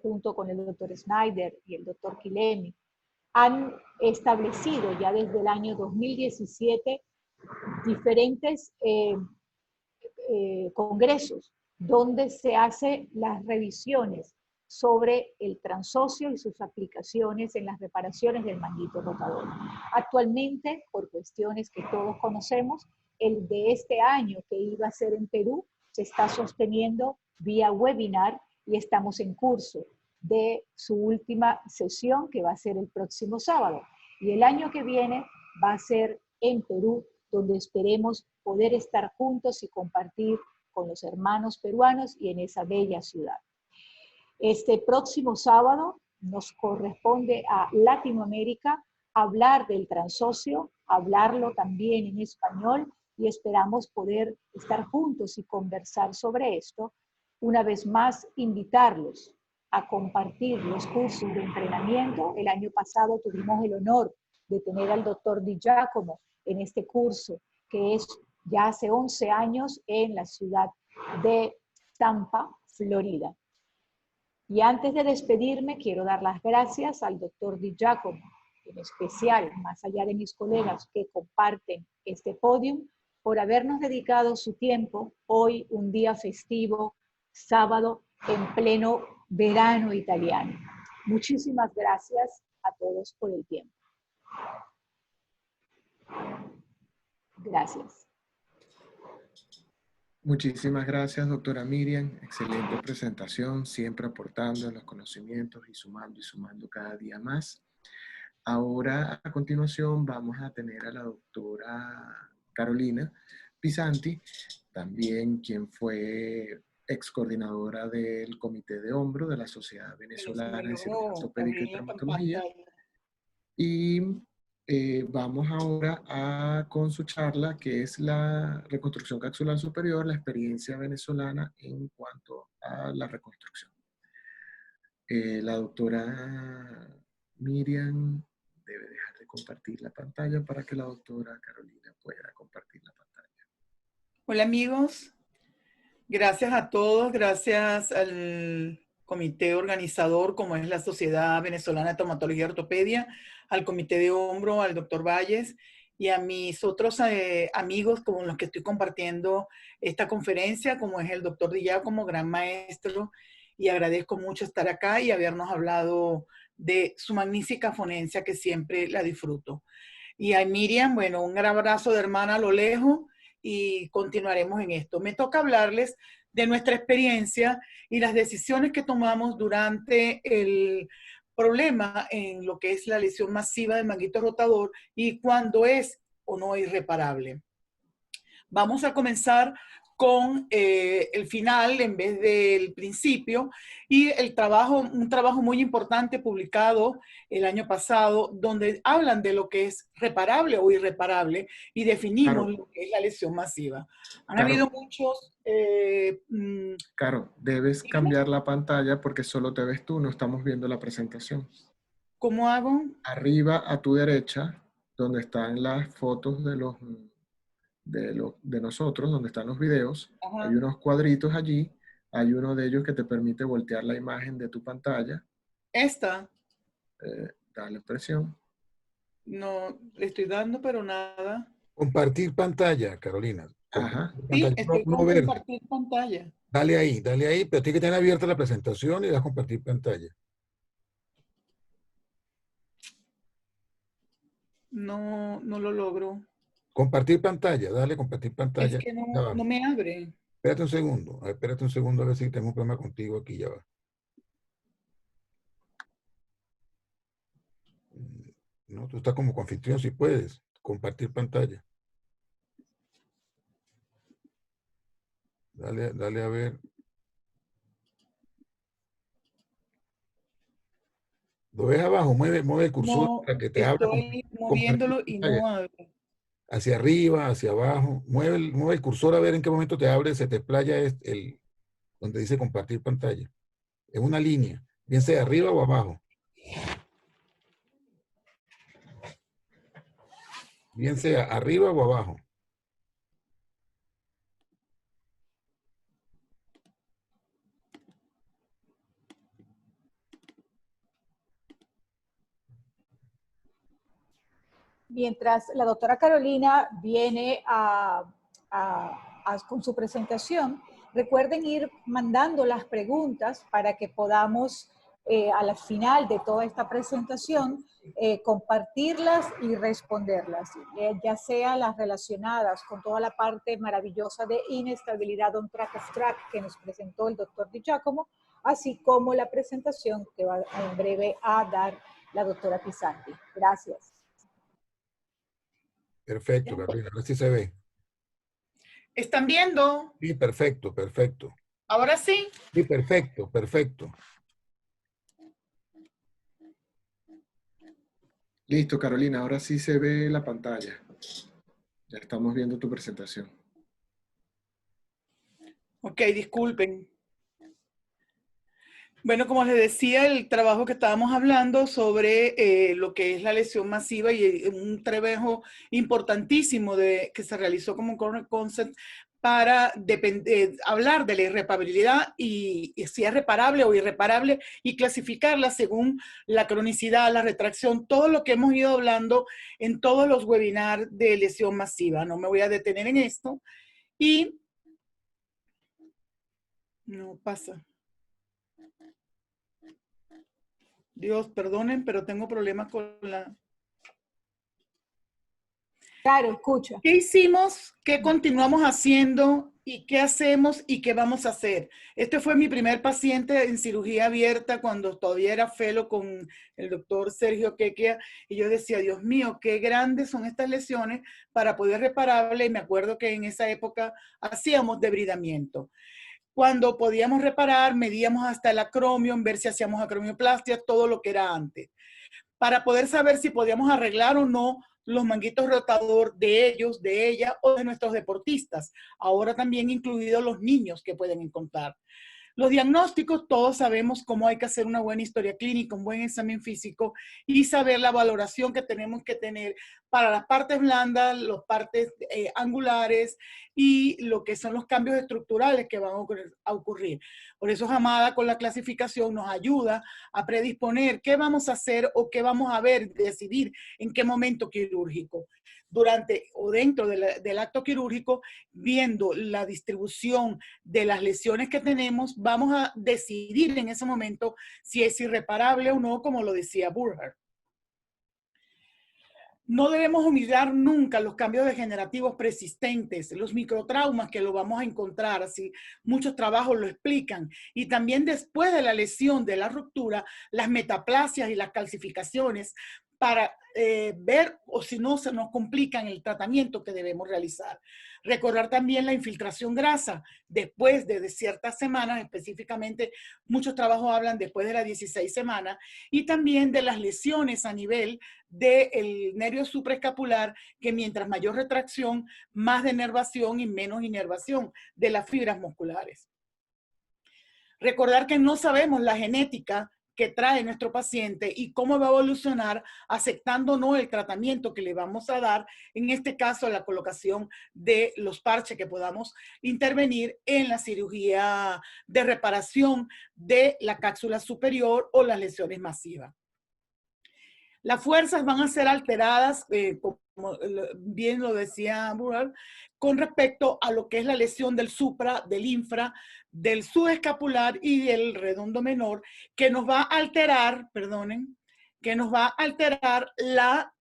junto con el doctor Snyder y el doctor Quilemi, han establecido ya desde el año 2017 diferentes congresos donde se hacen las revisiones sobre el transóseo y sus aplicaciones en las reparaciones del manguito rotador. Actualmente, por cuestiones que todos conocemos, el de este año que iba a ser en Perú se está sosteniendo vía webinar y estamos en curso de su última sesión que va a ser el próximo sábado. Y el año que viene va a ser en Perú, donde esperemos poder estar juntos y compartir con los hermanos peruanos y en esa bella ciudad. Este próximo sábado nos corresponde a Latinoamérica hablar del transóseo, hablarlo también en español y esperamos poder estar juntos y conversar sobre esto. Una vez más, invitarlos a compartir los cursos de entrenamiento. El año pasado tuvimos el honor de tener al doctor Di Giacomo en este curso, que es ya hace 11 años en la ciudad de Tampa, Florida. Y antes de despedirme, quiero dar las gracias al doctor Di Giacomo, en especial, más allá de mis colegas que comparten este podium, por habernos dedicado su tiempo, hoy un día festivo, sábado, en pleno verano italiano. Muchísimas gracias a todos por el tiempo. Gracias. Muchísimas gracias, doctora Miriam. Excelente presentación, siempre aportando los conocimientos y sumando cada día más. Ahora, a continuación, vamos a tener a la doctora Carolina Pisanti, también quien fue ex coordinadora del Comité de Hombro de la Sociedad Venezolana de Cirugía Ortopédica y Traumatología. Y vamos ahora con su charla, que es la reconstrucción capsular superior, la experiencia venezolana en cuanto a la reconstrucción. La doctora Miriam debe dejar de compartir la pantalla para que la doctora Carolina pueda compartir la pantalla. Hola amigos, gracias a todos, gracias al comité organizador como es la Sociedad Venezolana de Traumatología y Ortopedia, al comité de hombro, al doctor Valles y a mis otros amigos con los que estoy compartiendo esta conferencia, como es el doctor Di Giacomo, gran maestro, y agradezco mucho estar acá y habernos hablado de su magnífica ponencia que siempre la disfruto. Y a Miriam, bueno, un gran abrazo de hermana a lo lejos y continuaremos en esto. Me toca hablarles de nuestra experiencia y las decisiones que tomamos durante el problema en lo que es la lesión masiva del manguito rotador y cuándo es o no irreparable. Vamos a comenzar con el final en vez del principio y el trabajo, un trabajo muy importante publicado el año pasado donde hablan de lo que es reparable o irreparable y definimos lo que es la lesión masiva. Han habido muchos... Caro, debes cambiar la pantalla porque solo te ves tú, no estamos viendo la presentación. ¿Cómo hago? Arriba a tu derecha, donde están las fotos de nosotros, donde están los videos, Ajá. Hay unos cuadritos allí, hay uno de ellos que te permite voltear la imagen de tu pantalla. Esta. Dale presión. No, le estoy dando, pero nada. Compartir pantalla, Carolina. Ajá. Sí, Pantalla, estoy con compartir pantalla. Dale ahí, pero tiene que tener abierta la presentación y das compartir pantalla. No, no lo logro. Compartir pantalla, dale compartir pantalla. Es que no me abre. Espérate un segundo, a ver si tengo un problema contigo aquí, ya va. No, tú estás como anfitrión, si puedes. Compartir pantalla. Dale a ver. ¿Lo ves abajo? Mueve el cursor No, para que te abra. estoy moviéndolo y no abre. Hacia arriba, hacia abajo. Mueve el cursor a ver en qué momento te abre, se te explaya donde dice compartir pantalla. Es una línea, bien sea arriba o abajo. Bien sea arriba o abajo. Mientras la doctora Carolina viene con su presentación, recuerden ir mandando las preguntas para que podamos a la final de toda esta presentación compartirlas y responderlas, ya sea las relacionadas con toda la parte maravillosa de inestabilidad on track of track que nos presentó el doctor Di Giacomo, así como la presentación que va en breve a dar la doctora Pisanti. Gracias. Perfecto, Carolina, ahora sí se ve. ¿Están viendo? Sí, perfecto. ¿Ahora sí? Sí, perfecto. Listo, Carolina, ahora sí se ve la pantalla. Ya estamos viendo tu presentación. Ok, disculpen. Bueno, como les decía, el trabajo que estábamos hablando sobre lo que es la lesión masiva y un trabajo importantísimo que se realizó como un concept para hablar de la irreparabilidad y si es reparable o irreparable y clasificarla según la cronicidad, la retracción, todo lo que hemos ido hablando en todos los webinars de lesión masiva. No me voy a detener en esto y no pasa. Dios, perdonen, pero tengo problemas con la... Claro, escucha. ¿Qué hicimos? ¿Qué continuamos haciendo? ¿Y qué hacemos? ¿Y qué vamos a hacer? Este fue mi primer paciente en cirugía abierta cuando todavía era fellow con el doctor Sergio Quequea. Y yo decía, Dios mío, qué grandes son estas lesiones para poder repararle. Y me acuerdo que en esa época hacíamos debridamiento. Cuando podíamos reparar, medíamos hasta el acromio, ver si hacíamos acromioplastia, todo lo que era antes, para poder saber si podíamos arreglar o no los manguitos rotador de ellos, de ella o de nuestros deportistas. Ahora también incluidos los niños que pueden encontrar. Los diagnósticos, todos sabemos cómo hay que hacer una buena historia clínica, un buen examen físico y saber la valoración que tenemos que tener para las partes blandas, las partes angulares y lo que son los cambios estructurales que van a ocurrir. Por eso Hamada con la clasificación nos ayuda a predisponer qué vamos a hacer o qué vamos a ver, decidir en qué momento quirúrgico. Durante o dentro del acto quirúrgico, viendo la distribución de las lesiones que tenemos, vamos a decidir en ese momento si es irreparable o no, como lo decía Burger. No debemos olvidar nunca los cambios degenerativos persistentes, los microtraumas que lo vamos a encontrar, así muchos trabajos lo explican. Y también después de la lesión, de la ruptura, las metaplasias y las calcificaciones para ver o si no se nos complican el tratamiento que debemos realizar. Recordar también la infiltración grasa después de ciertas semanas, específicamente muchos trabajos hablan después de las 16 semanas, y también de las lesiones a nivel del nervio supraescapular, que mientras mayor retracción, más denervación y menos inervación de las fibras musculares. Recordar que no sabemos la genética que trae nuestro paciente y cómo va a evolucionar aceptando o no el tratamiento que le vamos a dar, en este caso la colocación de los parches que podamos intervenir en la cirugía de reparación de la cápsula superior o las lesiones masivas. Las fuerzas van a ser alteradas, como bien lo decía Burrell, con respecto a lo que es la lesión del supra, del infra, del subescapular y del redondo menor, que nos va a alterar, perdonen, que nos va a alterar la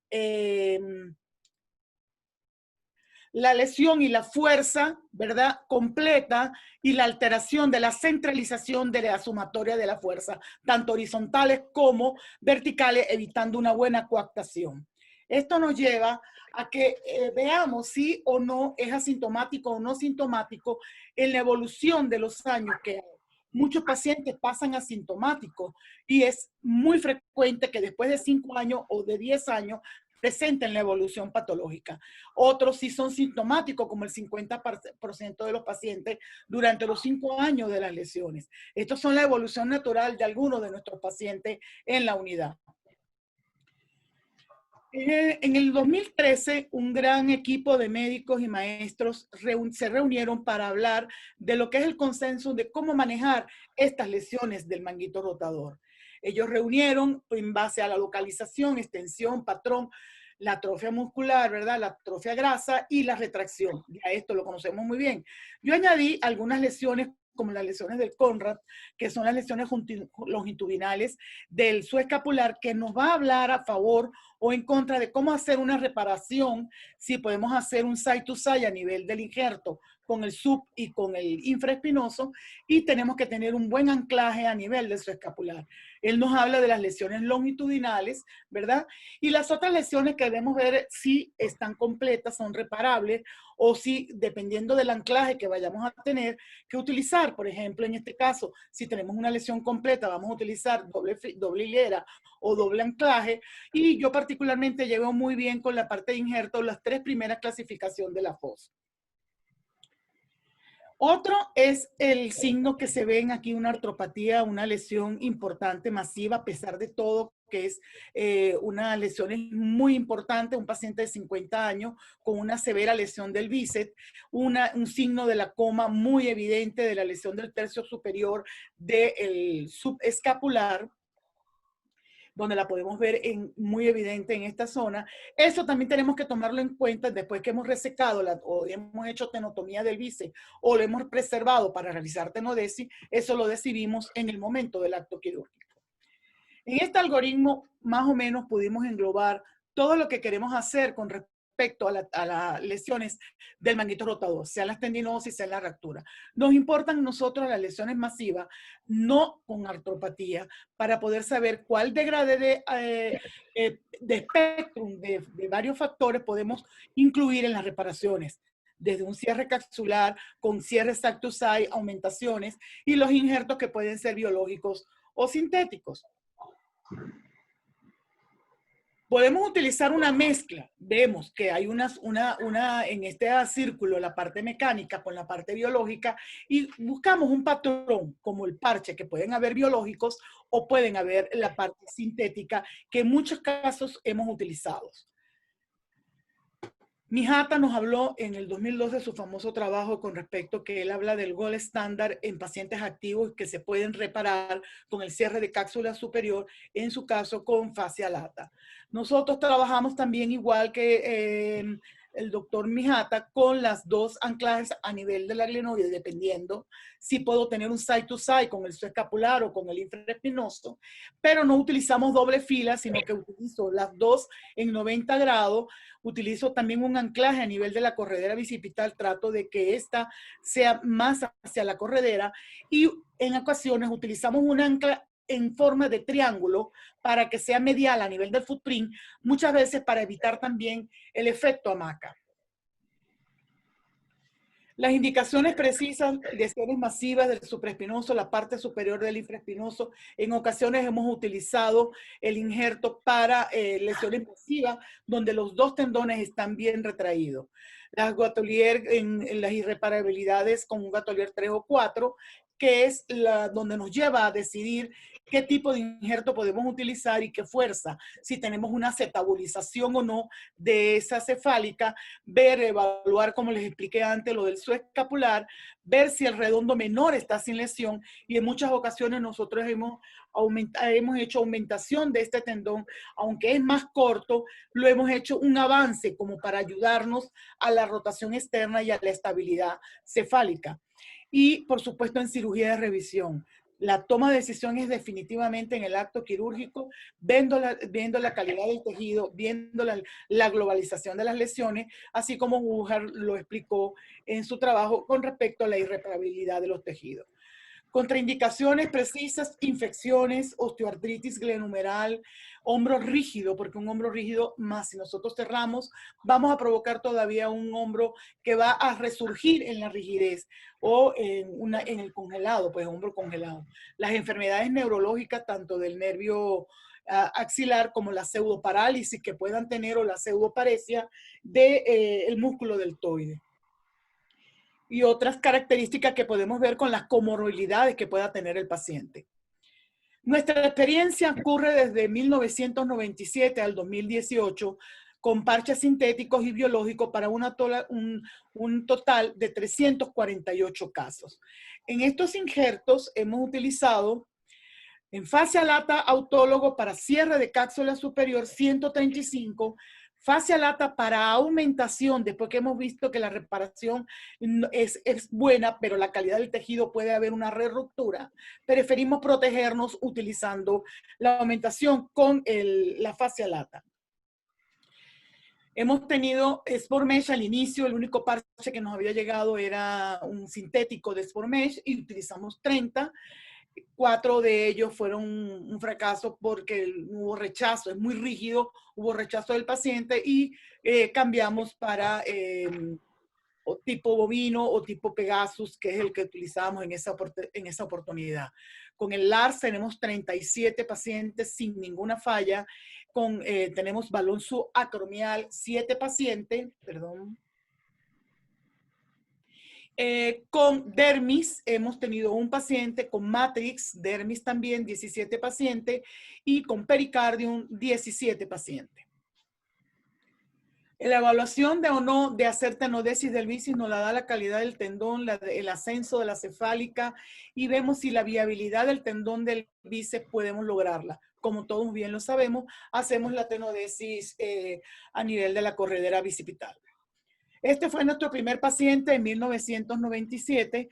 lesión y la fuerza, ¿verdad?, completa, y la alteración de la centralización de la sumatoria de la fuerza, tanto horizontales como verticales, evitando una buena coactación. Esto nos lleva a que veamos si o no es asintomático o no sintomático en la evolución de los años que muchos pacientes pasan asintomáticos y es muy frecuente que después de 5 años o de 10 años presenten la evolución patológica. Otros sí son sintomáticos, como el 50% de los pacientes durante los 5 años de las lesiones. Estos son la evolución natural de algunos de nuestros pacientes en la unidad. En el 2013, un gran equipo de médicos y maestros se reunieron para hablar de lo que es el consenso de cómo manejar estas lesiones del manguito rotador. Ellos reunieron en base a la localización, extensión, patrón, la atrofia muscular, ¿verdad?, la atrofia grasa y la retracción. Ya esto lo conocemos muy bien. Yo añadí algunas lesiones como las lesiones del Conrad, que son las lesiones longitudinales del subescapular, que nos va a hablar a favor o en contra de cómo hacer una reparación, si podemos hacer un side to side a nivel del injerto con el sub y con el infraespinoso, y tenemos que tener un buen anclaje a nivel del subescapular. Él nos habla de las lesiones longitudinales, ¿verdad? Y las otras lesiones que debemos ver si están completas, son reparables, o si, dependiendo del anclaje que vayamos a tener que utilizar. Por ejemplo, en este caso, si tenemos una lesión completa, vamos a utilizar doble hilera o doble anclaje, y yo particularmente llevo muy bien con la parte de injerto las 3 primeras clasificaciones de la FOS. Otro es el signo que se ven aquí, una artropatía, una lesión importante, masiva, a pesar de todo, que es una lesión muy importante, un paciente de 50 años con una severa lesión del bíceps, un signo de la coma muy evidente de la lesión del tercio superior del subescapular, donde la podemos ver muy evidente en esta zona. Eso también tenemos que tomarlo en cuenta después que hemos resecado o hemos hecho tenotomía del bíceps o lo hemos preservado para realizar tenodesis. Eso lo decidimos en el momento del acto quirúrgico. En este algoritmo más o menos pudimos englobar todo lo que queremos hacer con respecto a las lesiones del manguito rotador, sea las tendinosis, sea la ruptura. Nos importan nosotros las lesiones masivas, no con artropatía, para poder saber cuál degrade de espectrum de varios factores podemos incluir en las reparaciones, desde un cierre capsular con cierre side to side, aumentaciones y los injertos que pueden ser biológicos o sintéticos. Podemos utilizar una mezcla. Vemos que hay en este círculo la parte mecánica con la parte biológica y buscamos un patrón como el parche, que pueden haber biológicos o pueden haber la parte sintética que en muchos casos hemos utilizado. Mijata nos habló en el 2012 de su famoso trabajo con respecto que él habla del gold standard en pacientes activos que se pueden reparar con el cierre de cápsula superior, en su caso con fascia lata. Nosotros trabajamos también igual que el doctor Mijata con las dos anclajes a nivel de la glenoide, dependiendo si puedo tener un side to side con el escapular o con el infraespinoso, pero no utilizamos doble fila, sino que utilizo las dos en 90 grados. Utilizo también un anclaje a nivel de la corredera bicipital, trato de que esta sea más hacia la corredera y en ocasiones utilizamos un ancla en forma de triángulo para que sea medial a nivel del footprint, muchas veces para evitar también el efecto hamaca. Las indicaciones precisas, lesiones masivas del supraespinoso, la parte superior del infraespinoso. En ocasiones hemos utilizado el injerto para lesiones masivas, donde los dos tendones están bien retraídos. Las Guatelier en las irreparabilidades con un Guatelier 3 o 4, que es donde nos lleva a decidir qué tipo de injerto podemos utilizar y qué fuerza, si tenemos una acetabulización o no de esa cefálica, evaluar, como les expliqué antes, lo del suescapular, ver si el redondo menor está sin lesión, y en muchas ocasiones nosotros hemos hecho aumentación de este tendón, aunque es más corto, lo hemos hecho un avance como para ayudarnos a la rotación externa y a la estabilidad cefálica. Y, por supuesto, en cirugía de revisión. La toma de decisión es definitivamente en el acto quirúrgico, viendo la calidad del tejido, viendo la globalización de las lesiones, así como Wujar lo explicó en su trabajo con respecto a la irreparabilidad de los tejidos. Contraindicaciones precisas, infecciones, osteoartritis glenumeral, hombro rígido, porque un hombro rígido más si nosotros cerramos, vamos a provocar todavía un hombro que va a resurgir en la rigidez o en el congelado, pues hombro congelado. Las enfermedades neurológicas, tanto del nervio axilar como la pseudoparálisis que puedan tener o la pseudoparesia del músculo deltoide. Y otras características que podemos ver con las comorbilidades que pueda tener el paciente. Nuestra experiencia ocurre desde 1997 al 2018 con parches sintéticos y biológicos para un total de 348 casos. En estos injertos hemos utilizado en fascia lata autólogo para cierre de cápsula superior 135, fascia lata para aumentación, después que hemos visto que la reparación es buena, pero la calidad del tejido puede haber una reruptura. Preferimos protegernos utilizando la aumentación con la fascia lata. Hemos tenido Sport Mesh al inicio, el único parche que nos había llegado era un sintético de Sport Mesh y utilizamos 30. 4 de ellos fueron un fracaso porque hubo rechazo, es muy rígido, hubo rechazo del paciente y cambiamos para o tipo bovino o tipo Pegasus, que es el que utilizamos en esa oportunidad. Con el LARS tenemos 37 pacientes sin ninguna falla. Tenemos balón subacromial, 7 pacientes, perdón. Con dermis hemos tenido un paciente, con matrix, dermis también, 17 pacientes, y con pericardium, 17 pacientes. La evaluación de o no de hacer tenodesis del bíceps nos la da la calidad del tendón, el ascenso de la cefálica, y vemos si la viabilidad del tendón del bíceps podemos lograrla. Como todos bien lo sabemos, hacemos la tenodesis a nivel de la corredera bicipital. Este fue nuestro primer paciente en 1997.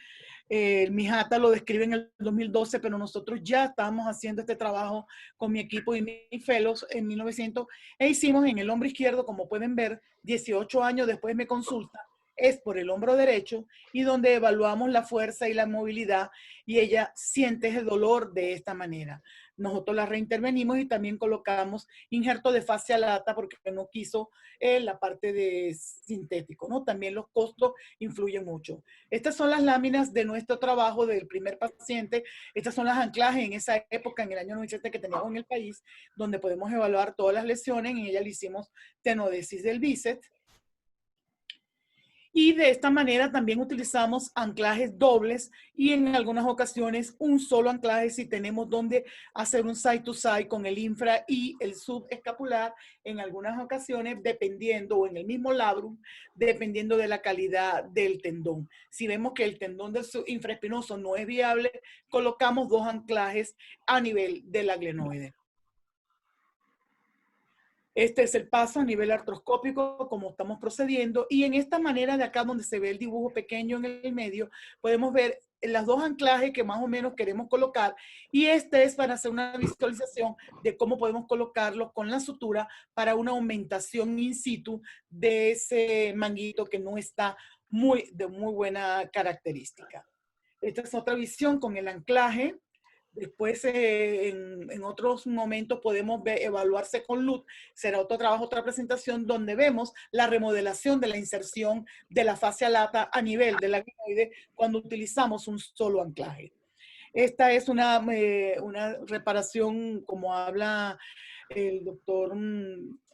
Mijata lo describe en el 2012, pero nosotros ya estábamos haciendo este trabajo con mi equipo y mis fellows en 1900 e hicimos en el hombro izquierdo, como pueden ver, 18 años después me consulta, es por el hombro derecho y donde evaluamos la fuerza y la movilidad y ella siente ese dolor de esta manera. nosotros la reintervenimos y también colocamos injerto de fascia lata porque no quiso la parte de sintético, ¿no? También los costos influyen mucho. Estas son las láminas de nuestro trabajo del primer paciente. Estas son las anclajes en esa época, en el año 97 que teníamos en el país, donde podemos evaluar todas las lesiones. En ella le hicimos tenodesis del bíceps. Y de esta manera también utilizamos anclajes dobles y en algunas ocasiones un solo anclaje si tenemos donde hacer un side to side con el infra y el subescapular en algunas ocasiones dependiendo, o en el mismo labrum, dependiendo de la calidad del tendón. Si vemos que el tendón del infraespinoso no es viable, colocamos dos anclajes a nivel de la glenoide. Este es el paso a nivel artroscópico, como estamos procediendo. Y en esta manera de acá, donde se ve el dibujo pequeño en el medio, podemos ver las dos anclajes que más o menos queremos colocar. Y este es para hacer una visualización de cómo podemos colocarlo con la sutura para una aumentación in situ de ese manguito que no está de muy buena característica. Esta es otra visión con el anclaje. Después, en otros momentos podemos evaluarse con LUT. Será otro trabajo, otra presentación, donde vemos la remodelación de la inserción de la fascia lata a nivel de la glenoide cuando utilizamos un solo anclaje. Esta es una reparación, como habla el doctor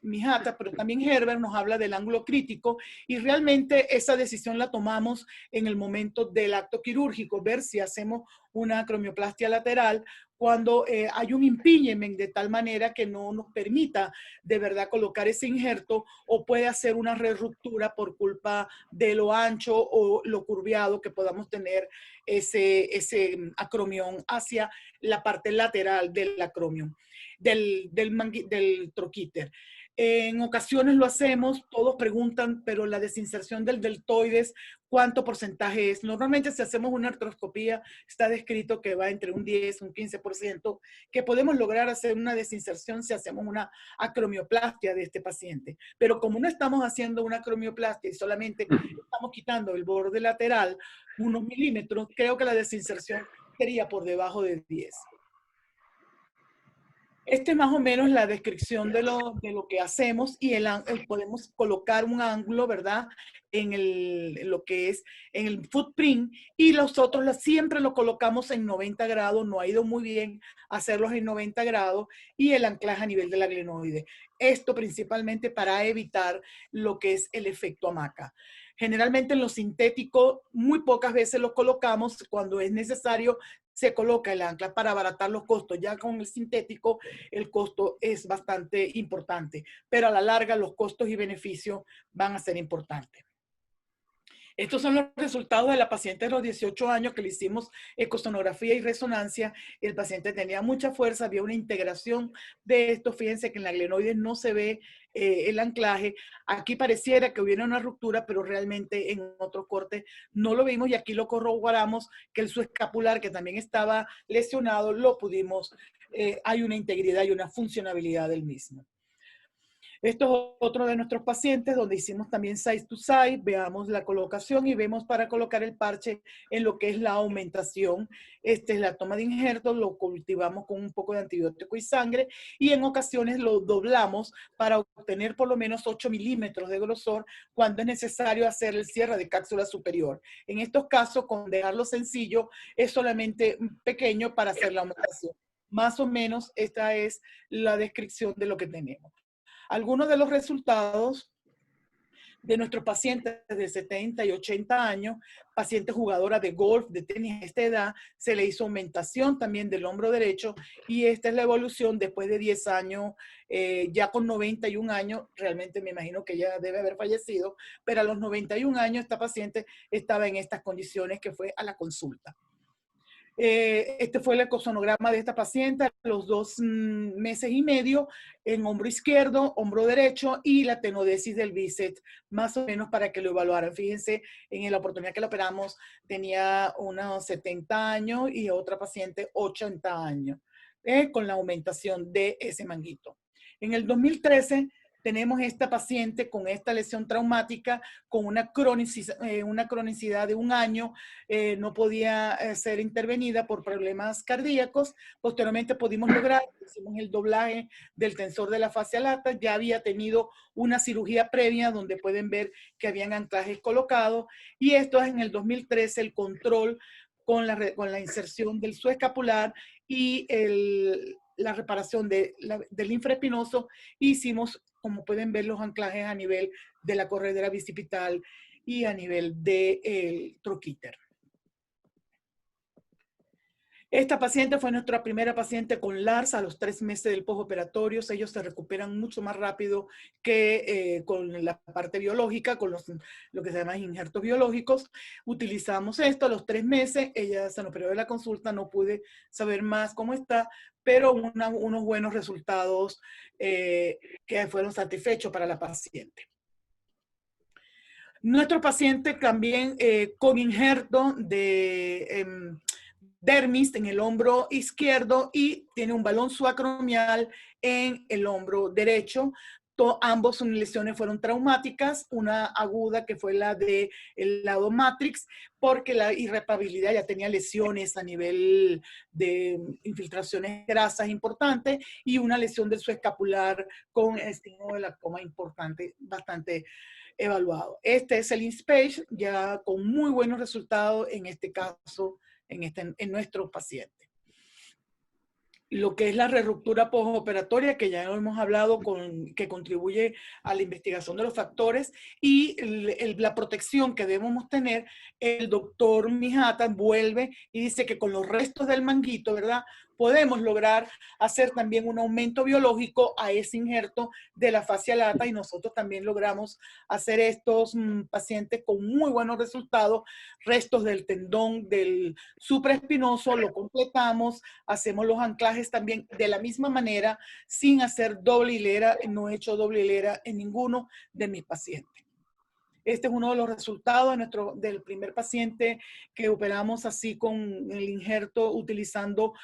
Mijata, pero también Herbert nos habla del ángulo crítico, y realmente esa decisión la tomamos en el momento del acto quirúrgico, ver si hacemos una acromioplastia lateral cuando hay un impingement de tal manera que no nos permita de verdad colocar ese injerto, o puede hacer una reruptura por culpa de lo ancho o lo curviado que podamos tener ese acromión hacia la parte lateral del acromión, del troquíter. En ocasiones lo hacemos, todos preguntan, pero la desinserción del deltoides, ¿cuánto porcentaje es? Normalmente si hacemos una artroscopía, está descrito que va entre un 10, un 15%, que podemos lograr hacer una desinserción si hacemos una acromioplastia de este paciente. Pero como no estamos haciendo una acromioplastia y solamente estamos quitando el borde lateral, unos milímetros, creo que la desinserción sería por debajo de 10. Este es más o menos la descripción de lo que hacemos, y podemos colocar un ángulo, ¿verdad? En lo que es en el footprint, y nosotros siempre lo colocamos en 90 grados. No ha ido muy bien hacerlos en 90 grados, y el anclaje a nivel de la glenoide. Esto principalmente para evitar lo que es el efecto hamaca. Generalmente en lo sintético muy pocas veces lo colocamos. Cuando es necesario se coloca el ancla para abaratar los costos. Ya con el sintético el costo es bastante importante, pero a la larga los costos y beneficios van a ser importantes. Estos son los resultados de la paciente de los 18 años que le hicimos ecosonografía y resonancia. El paciente tenía mucha fuerza, había una integración de esto. Fíjense que en la glenoide no se ve el anclaje. Aquí pareciera que hubiera una ruptura, pero realmente en otro corte no lo vimos, y aquí lo corroboramos que el subescapular, que también estaba lesionado, lo pudimos, hay una integridad y una funcionabilidad del mismo. Esto es otro de nuestros pacientes donde hicimos también side to side. Veamos la colocación y vemos para colocar el parche en lo que es la aumentación. Esta es la toma de injerto, lo cultivamos con un poco de antibiótico y sangre, y en ocasiones lo doblamos para obtener por lo menos 8 milímetros de grosor cuando es necesario hacer el cierre de cápsula superior. En estos casos, con dejarlo sencillo, es solamente pequeño para hacer la aumentación. Más o menos esta es la descripción de lo que tenemos. Algunos de los resultados de nuestros pacientes de 70 y 80 años, paciente jugadora de golf, de tenis a esta edad, se le hizo aumentación también del hombro derecho, y esta es la evolución después de 10 años, ya con 91 años, realmente me imagino que ya debe haber fallecido, pero a los 91 años esta paciente estaba en estas condiciones, que fue a la consulta. Este fue el ecosonograma de esta paciente a los 2 meses y medio, en hombro izquierdo, hombro derecho, y la tenodesis del bíceps, más o menos para que lo evaluaran. Fíjense, en la oportunidad que la operamos tenía unos 70 años y otra paciente 80 años, con la aumentación de ese manguito. En el 2013 tenemos esta paciente con esta lesión traumática, con una cronicidad de 1 año, no podía ser intervenida por problemas cardíacos. Posteriormente pudimos lograr, hicimos el doblaje del tensor de la fascia lata, ya había tenido una cirugía previa donde pueden ver que habían anclajes colocados, y esto es en el 2013, el control con la inserción del suescapular y la reparación del infraespinoso. Hicimos, como pueden ver, los anclajes a nivel de la corredera bicipital y a nivel del troquíter. Esta paciente fue nuestra primera paciente con LARS a los 3 meses del postoperatorio. Ellos se recuperan mucho más rápido que con la parte biológica, con lo que se llama injertos biológicos. Utilizamos esto a los 3 meses. Ella se nos perdió de la consulta, no pude saber más cómo está, pero unos buenos resultados que fueron satisfechos para la paciente. Nuestro paciente también con injerto de dermis en el hombro izquierdo y tiene un balón subacromial en el hombro derecho. Ambos sus lesiones fueron traumáticas, una aguda que fue la del lado matrix, porque la irreparabilidad ya tenía lesiones a nivel de infiltraciones grasas importantes y una lesión del suescapular con estímulo de la coma importante, bastante evaluado. Este es el INSPACE, ya con muy buenos resultados en este caso, en nuestro paciente. Lo que es la reruptura postoperatoria, que ya hemos hablado, que contribuye a la investigación de los factores y la protección que debemos tener. El doctor Mijata vuelve y dice que con los restos del manguito, ¿verdad?, podemos lograr hacer también un aumento biológico a ese injerto de la fascia lata, y nosotros también logramos hacer estos pacientes con muy buenos resultados. Restos del tendón del supraespinoso lo completamos, hacemos los anclajes también de la misma manera, sin hacer doble hilera. No he hecho doble hilera en ninguno de mis pacientes. Este es uno de los resultados del primer paciente que operamos así con el injerto, utilizando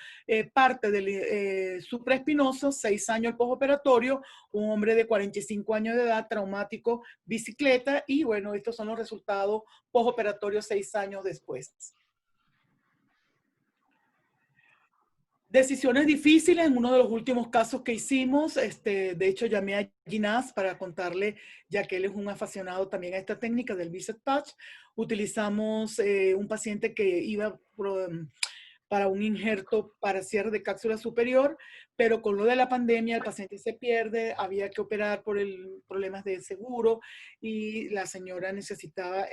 parte del supraespinoso, 6 años el postoperatorio, un hombre de 45 años de edad, traumático, bicicleta, y bueno, estos son los resultados postoperatorios 6 años después. Decisiones difíciles en uno de los últimos casos que hicimos. De hecho, llamé a Ginás para contarle, ya que él es un aficionado también a esta técnica del bicep patch. Utilizamos un paciente que iba para un injerto para cierre de cápsula superior, pero con lo de la pandemia el paciente se pierde, había que operar por problemas de seguro y la señora necesitaba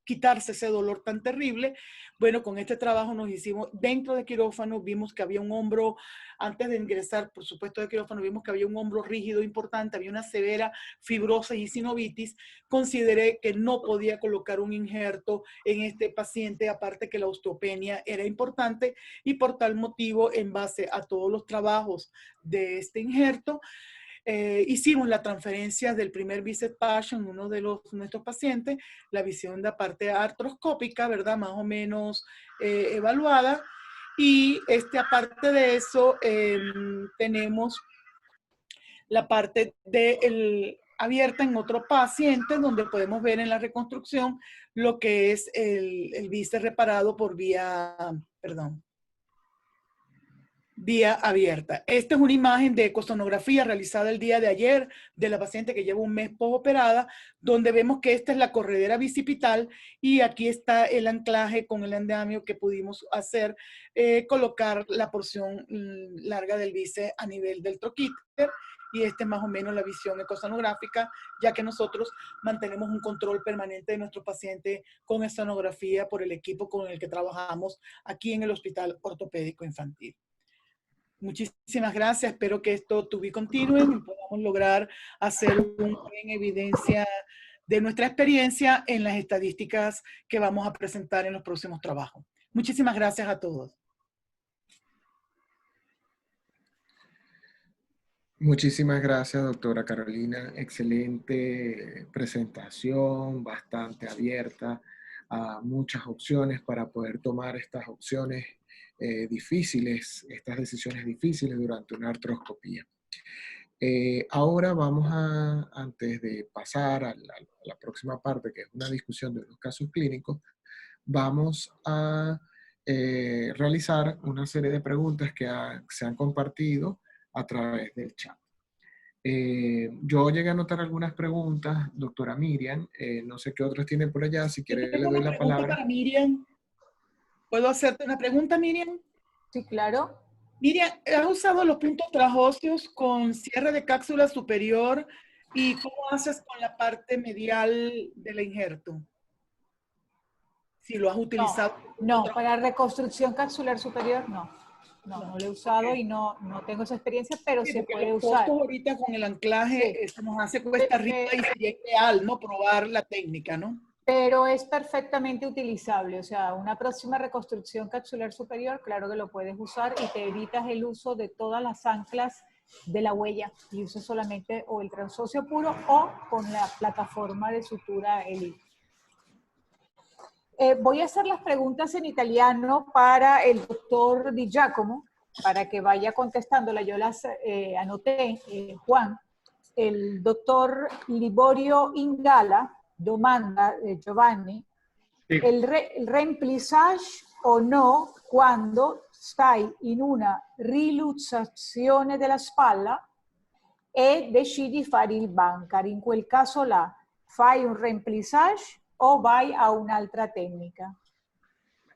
quitarse ese dolor tan terrible. Bueno, con este trabajo nos hicimos dentro de quirófano, vimos que había un hombro, antes de ingresar, por supuesto, de quirófano, vimos que había un hombro rígido importante, había una severa fibrosis y sinovitis. Consideré que no podía colocar un injerto en este paciente, aparte que la osteopenia era importante, y por tal motivo, en base a todos los trabajos de este injerto, hicimos la transferencia del primer bíceps patch en uno de nuestros pacientes, la visión de la parte artroscópica, ¿verdad?, más o menos evaluada. Y aparte de eso, tenemos la parte abierta en otro paciente, donde podemos ver en la reconstrucción lo que es el bíceps reparado por vía abierta. Esta es una imagen de ecosonografía realizada el día de ayer de la paciente que lleva un mes postoperada, donde vemos que esta es la corredera bicipital y aquí está el anclaje con el andamio que pudimos hacer, colocar la porción larga del bíceps a nivel del troquíter. Y esta es más o menos la visión ecosonográfica, ya que nosotros mantenemos un control permanente de nuestro paciente con esonografía por el equipo con el que trabajamos aquí en el Hospital Ortopédico Infantil. Muchísimas gracias. Espero que esto to be continue y podamos lograr hacer una buena evidencia de nuestra experiencia en las estadísticas que vamos a presentar en los próximos trabajos. Muchísimas gracias a todos. Muchísimas gracias, doctora Carolina. Excelente presentación, bastante abierta a muchas opciones para poder tomar estas opciones difíciles, estas decisiones difíciles durante una artroscopía. Ahora vamos a, antes de pasar a la próxima parte, que es una discusión de unos casos clínicos, vamos a realizar una serie de preguntas que se han compartido a través del chat. Yo llegué a anotar algunas preguntas, doctora Miriam, no sé qué otros tienen por allá, si quiere le doy la palabra. Para Miriam. ¿Puedo hacerte una pregunta, Miriam? Sí, claro. Miriam, ¿has usado los puntos trasóseos con cierre de cápsula superior y cómo haces con la parte medial del injerto? Si lo has utilizado. No, para reconstrucción capsular superior no. No lo he usado y no tengo esa experiencia, pero Sí, se porque puede los usar. costos ahorita con el anclaje se nos hace cuesta arriba y sería ideal, ¿no? Probar la técnica, ¿no? Pero es perfectamente utilizable. O sea, una próxima reconstrucción capsular superior, claro que lo puedes usar y te evitas el uso de todas las anclas de la huella y usas solamente o el transóseo puro o con la plataforma de sutura Elite. Voy a hacer las preguntas en italiano para el doctor Di Giacomo, para que vaya contestándola. Yo las anoté, Juan. El doctor Liborio Ingala domanda, Giovanni, il remplissage o no quando stai in una rilussazione della spalla e decidi fare il bancar. In quel caso là, fai un remplissage o vai a un'altra tecnica?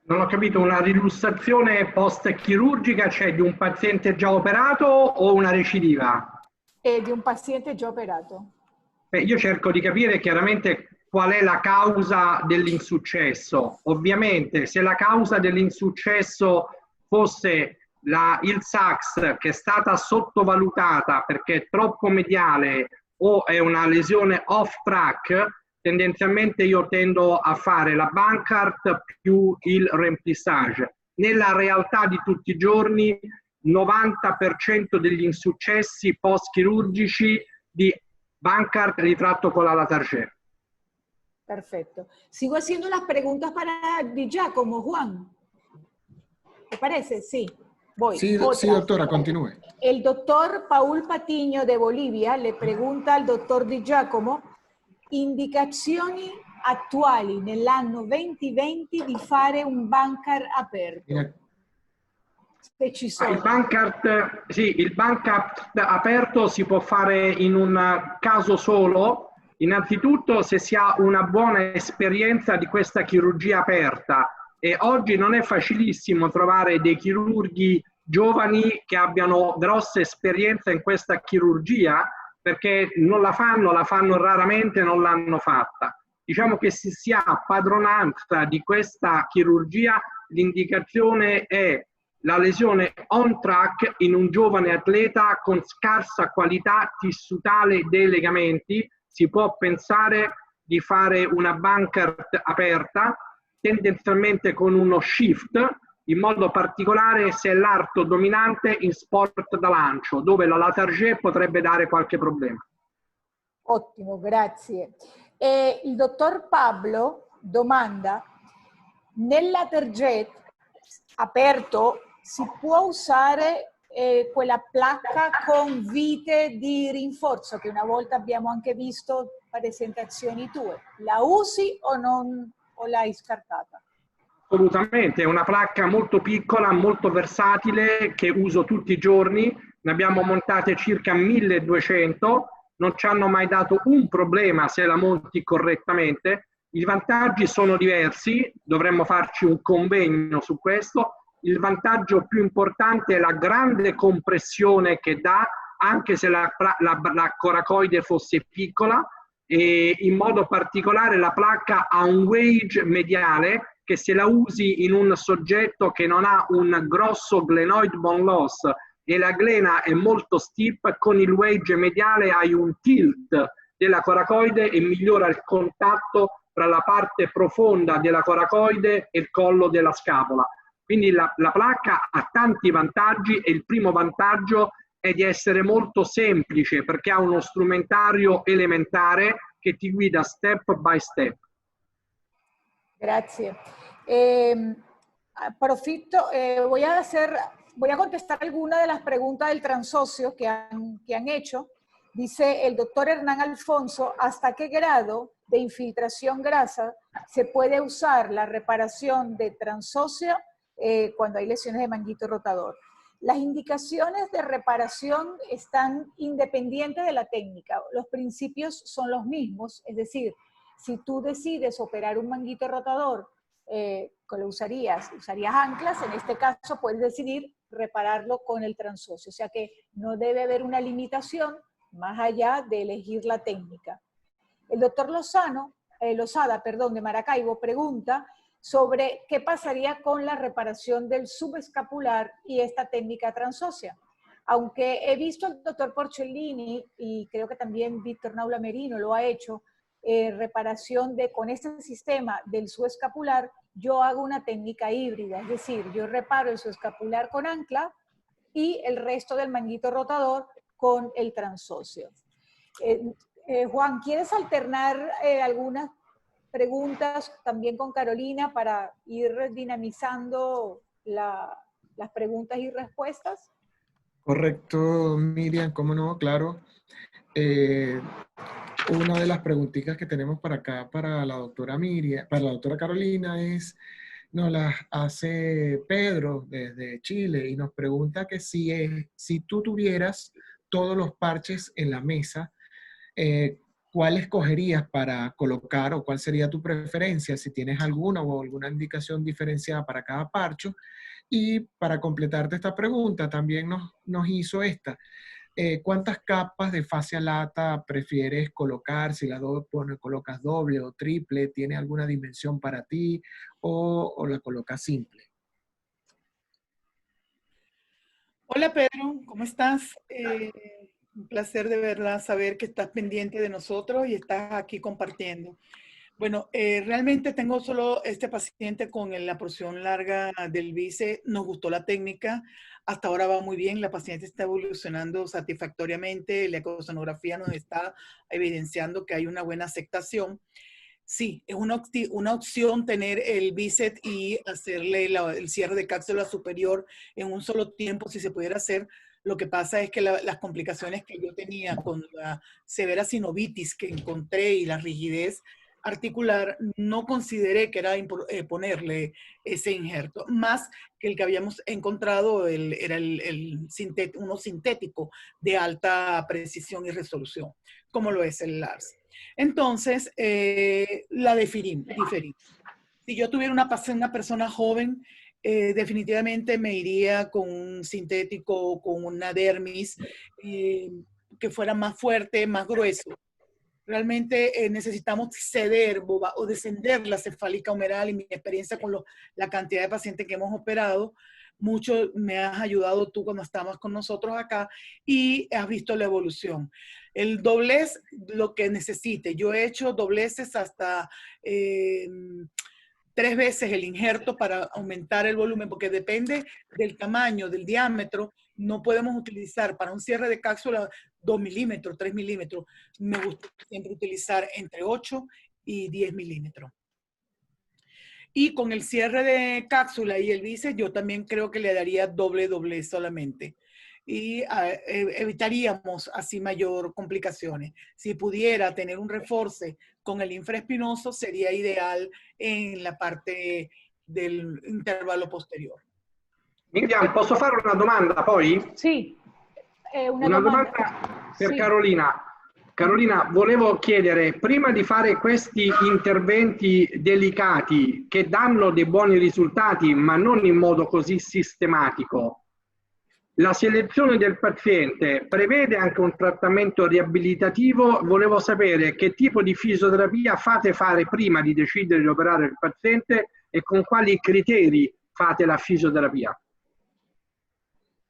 Non ho capito, una rilussazione post-chirurgica, cioè di un paziente già operato o una recidiva? Di un paziente già operato. Io cerco di capire chiaramente qual è la causa dell'insuccesso. Ovviamente, se la causa dell'insuccesso fosse il SAX, che è stata sottovalutata perché è troppo mediale o è una lesione off-track, tendenzialmente io tendo a fare la Bankart più il remplissage. Nella realtà di tutti i giorni, 90% degli insuccessi post-chirurgici di Bankart ritratto con la Latarjet. Perfecto. Sigo haciendo las preguntas para Di Giacomo, Juan. ¿Te parece? Sí. Voy. Sí, sí, doctora, continúe. El doctor Paul Patiño de Bolivia le pregunta al doctor Di Giacomo indicazioni attuali nell'anno 2020 di fare un Bankart aperto. Se ci sono. Il Bankart aperto si può fare in un caso solo. Innanzitutto se si ha una buona esperienza di questa chirurgia aperta, e oggi non è facilissimo trovare dei chirurghi giovani che abbiano grossa esperienza in questa chirurgia, perché non la fanno raramente, non l'hanno fatta. Diciamo che se si ha padronanza di questa chirurgia, l'indicazione è la lesione on track in un giovane atleta con scarsa qualità tissutale dei legamenti. Si può pensare di fare una Bankart aperta, tendenzialmente con uno shift, in modo particolare se è l'arto dominante in sport da lancio, dove la Latarjet potrebbe dare qualche problema. Ottimo, grazie. Il dottor Pablo domanda, nel Latarjet aperto si può usare quella placca con vite di rinforzo che una volta abbiamo anche visto presentazioni tue. La usi o non, o l'hai scartata? Assolutamente, è una placca molto piccola, molto versatile, che uso tutti i giorni. Ne abbiamo montate circa 1200, non ci hanno mai dato un problema se la monti correttamente. I vantaggi sono diversi, dovremmo farci un convegno su questo. Il vantaggio più importante è la grande compressione che dà, anche se la coracoide fosse piccola, e in modo particolare la placca ha un wedge mediale che se la usi in un soggetto che non ha un grosso glenoid bone loss e la glena è molto steep, con il wedge mediale hai un tilt della coracoide e migliora il contatto tra la parte profonda della coracoide e il collo della scapola. Quindi la placca ha tanti vantaggi e il primo vantaggio è di essere molto semplice perché ha uno strumentario elementare che ti guida step by step. Grazie. Approfitto, voy a hacer voy a contestar algunas de las preguntas del transocio que han hecho. Dice el doctor Hernán Alfonso, ¿hasta qué grado de infiltración grasa se puede usar la reparación de transóseo cuando hay lesiones de manguito rotador? Las indicaciones de reparación están independientes de la técnica. Los principios son los mismos, es decir, si tú decides operar un manguito rotador, lo usarías anclas, en este caso puedes decidir repararlo con el transóseo, o sea que no debe haber una limitación más allá de elegir la técnica. El doctor Lozada, de Maracaibo, pregunta sobre qué pasaría con la reparación del subescapular y esta técnica transósea. Aunque he visto al doctor Porcellini y creo que también Víctor Naula Merino lo ha hecho, reparación con este sistema del subescapular, yo hago una técnica híbrida, es decir, yo reparo el subescapular con ancla y el resto del manguito rotador con el transóseo. Juan, ¿quieres alternar algunas preguntas también con Carolina para ir dinamizando las preguntas y respuestas? Correcto, Miriam, cómo no, claro. Una de las preguntitas que tenemos para acá, para la doctora Miriam, para la doctora Carolina, nos las hace Pedro desde Chile y nos pregunta que si tú tuvieras todos los parches en la mesa, ¿cuál escogerías para colocar o cuál sería tu preferencia? Si tienes alguna o alguna indicación diferenciada para cada parche. Y para completarte esta pregunta, también nos hizo esta. ¿Cuántas capas de fascia lata prefieres colocar? Si la colocas doble o triple, ¿tiene alguna dimensión para ti o la colocas simple? Hola Pedro, ¿cómo estás? Un placer de verdad saber que estás pendiente de nosotros y estás aquí compartiendo. Bueno, realmente tengo solo este paciente con la porción larga del bíceps. Nos gustó la técnica. Hasta ahora va muy bien. La paciente está evolucionando satisfactoriamente. La ecosonografía nos está evidenciando que hay una buena aceptación. Sí, es una opción tener el bíceps y hacerle el cierre de cápsula superior en un solo tiempo, si se pudiera hacer. Lo que pasa es que las complicaciones que yo tenía con la severa sinovitis que encontré y la rigidez articular, no consideré que era ponerle ese injerto, más que el que habíamos encontrado era uno sintético de alta precisión y resolución, como lo es el LARS. Entonces, la diferí. Si yo tuviera una persona joven, definitivamente me iría con un sintético, con una dermis, que fuera más fuerte, más grueso. Realmente necesitamos ceder o descender la cefálica humeral, y mi experiencia con la cantidad de pacientes que hemos operado, mucho me has ayudado tú cuando estabas con nosotros acá y has visto la evolución. El doblez, lo que necesite. Yo he hecho dobleces hasta 3 veces el injerto para aumentar el volumen, porque depende del tamaño, del diámetro. No podemos utilizar para un cierre de cápsula 2 milímetros, 3 milímetros. Me gusta siempre utilizar entre 8 y 10 milímetros. Y con el cierre de cápsula y el bíceps, yo también creo que le daría doble solamente. Y evitaríamos así mayor complicaciones. Si pudiera tener un reforce con el infraespinoso, sería ideal en la parte del intervalo posterior. Miriam, posso fare una domanda poi? Sì, una domanda per sì. Carolina. Carolina, volevo chiedere, prima di fare questi interventi delicati che danno dei buoni risultati, ma non in modo così sistematico, la selezione del paziente prevede anche un trattamento riabilitativo? Volevo sapere che tipo di fisioterapia fate fare prima di decidere di operare il paziente e con quali criteri fate la fisioterapia.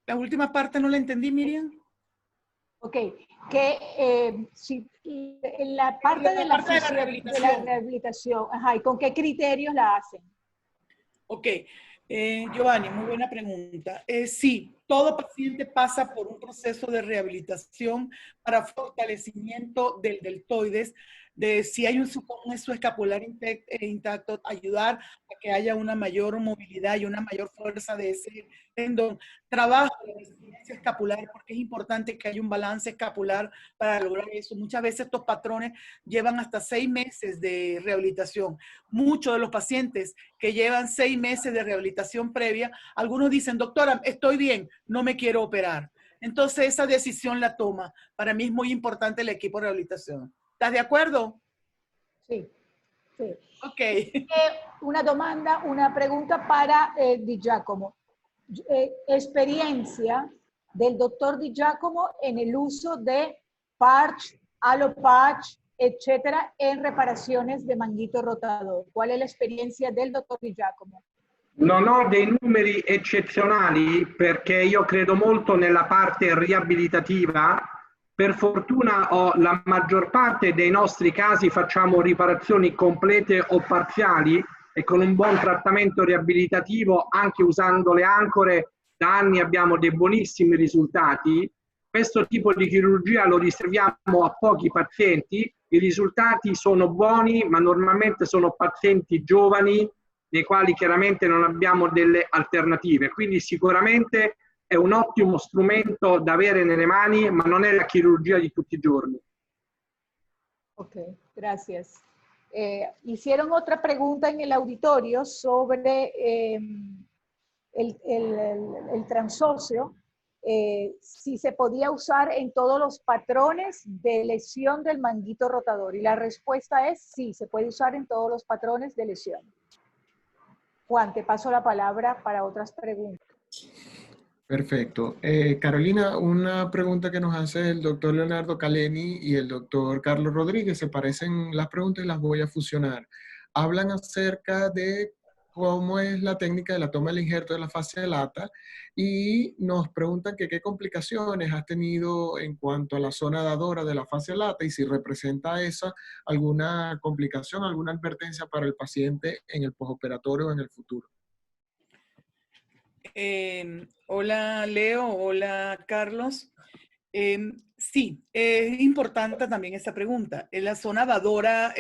La última parte no la entendí, Miriam. Ok, que si, en la parte de la rehabilitación, ajá, ¿y con qué criterios la hacen? Ok, Giovanni, muy buena pregunta. Sí, todo paciente pasa por un proceso de rehabilitación para fortalecimiento del deltoides, de si hay un escapular intacto, ayudar a que haya una mayor movilidad y una mayor fuerza de ese tendón. Trabajo de resistencia escapular, porque es importante que haya un balance escapular para lograr eso. Muchas veces estos patrones llevan hasta 6 meses de rehabilitación. Muchos de los pacientes que llevan 6 meses de rehabilitación previa, algunos dicen, doctora, estoy bien, no me quiero operar. Entonces esa decisión la toma. Para mí es muy importante el equipo de rehabilitación. ¿Estás de acuerdo? Sí, sí. Ok. Una pregunta para Di Giacomo. Experiencia del doctor Di Giacomo en el uso de patch, alopatch, etcétera, en reparaciones de manguito rotador. ¿Cuál es la experiencia del doctor Di Giacomo? Non ho dei numeri eccezionali perché io credo molto nella parte riabilitativa. Per fortuna la maggior parte dei nostri casi facciamo riparazioni complete o parziali e con un buon trattamento riabilitativo, anche usando le ancore, da anni abbiamo dei buonissimi risultati. Questo tipo di chirurgia lo riserviamo a pochi pazienti, i risultati sono buoni, ma normalmente sono pazienti giovani nei quali chiaramente non abbiamo delle alternative. Quindi sicuramente è un ottimo strumento da avere nelle mani, ma non è la chirurgia di tutti i giorni. Ok, gracias. Hicieron otra pregunta en el auditorio sobre el transóseo, si se podía usar en todos los patrones de lesión del manguito rotador. Y la respuesta es sí, se puede usar en todos los patrones de lesión. Juan, te paso la palabra para otras preguntas. Perfecto. Carolina, una pregunta que nos hace el doctor Leonardo Caleni y el doctor Carlos Rodríguez, se parecen las preguntas y las voy a fusionar. Hablan acerca de cómo es la técnica de la toma del injerto de la fascia lata y nos preguntan que qué complicaciones has tenido en cuanto a la zona dadora de la fascia lata y si representa esa alguna complicación, alguna advertencia para el paciente en el postoperatorio o en el futuro. Hola Leo, hola Carlos. Sí, es importante también esta pregunta. En la zona dadora,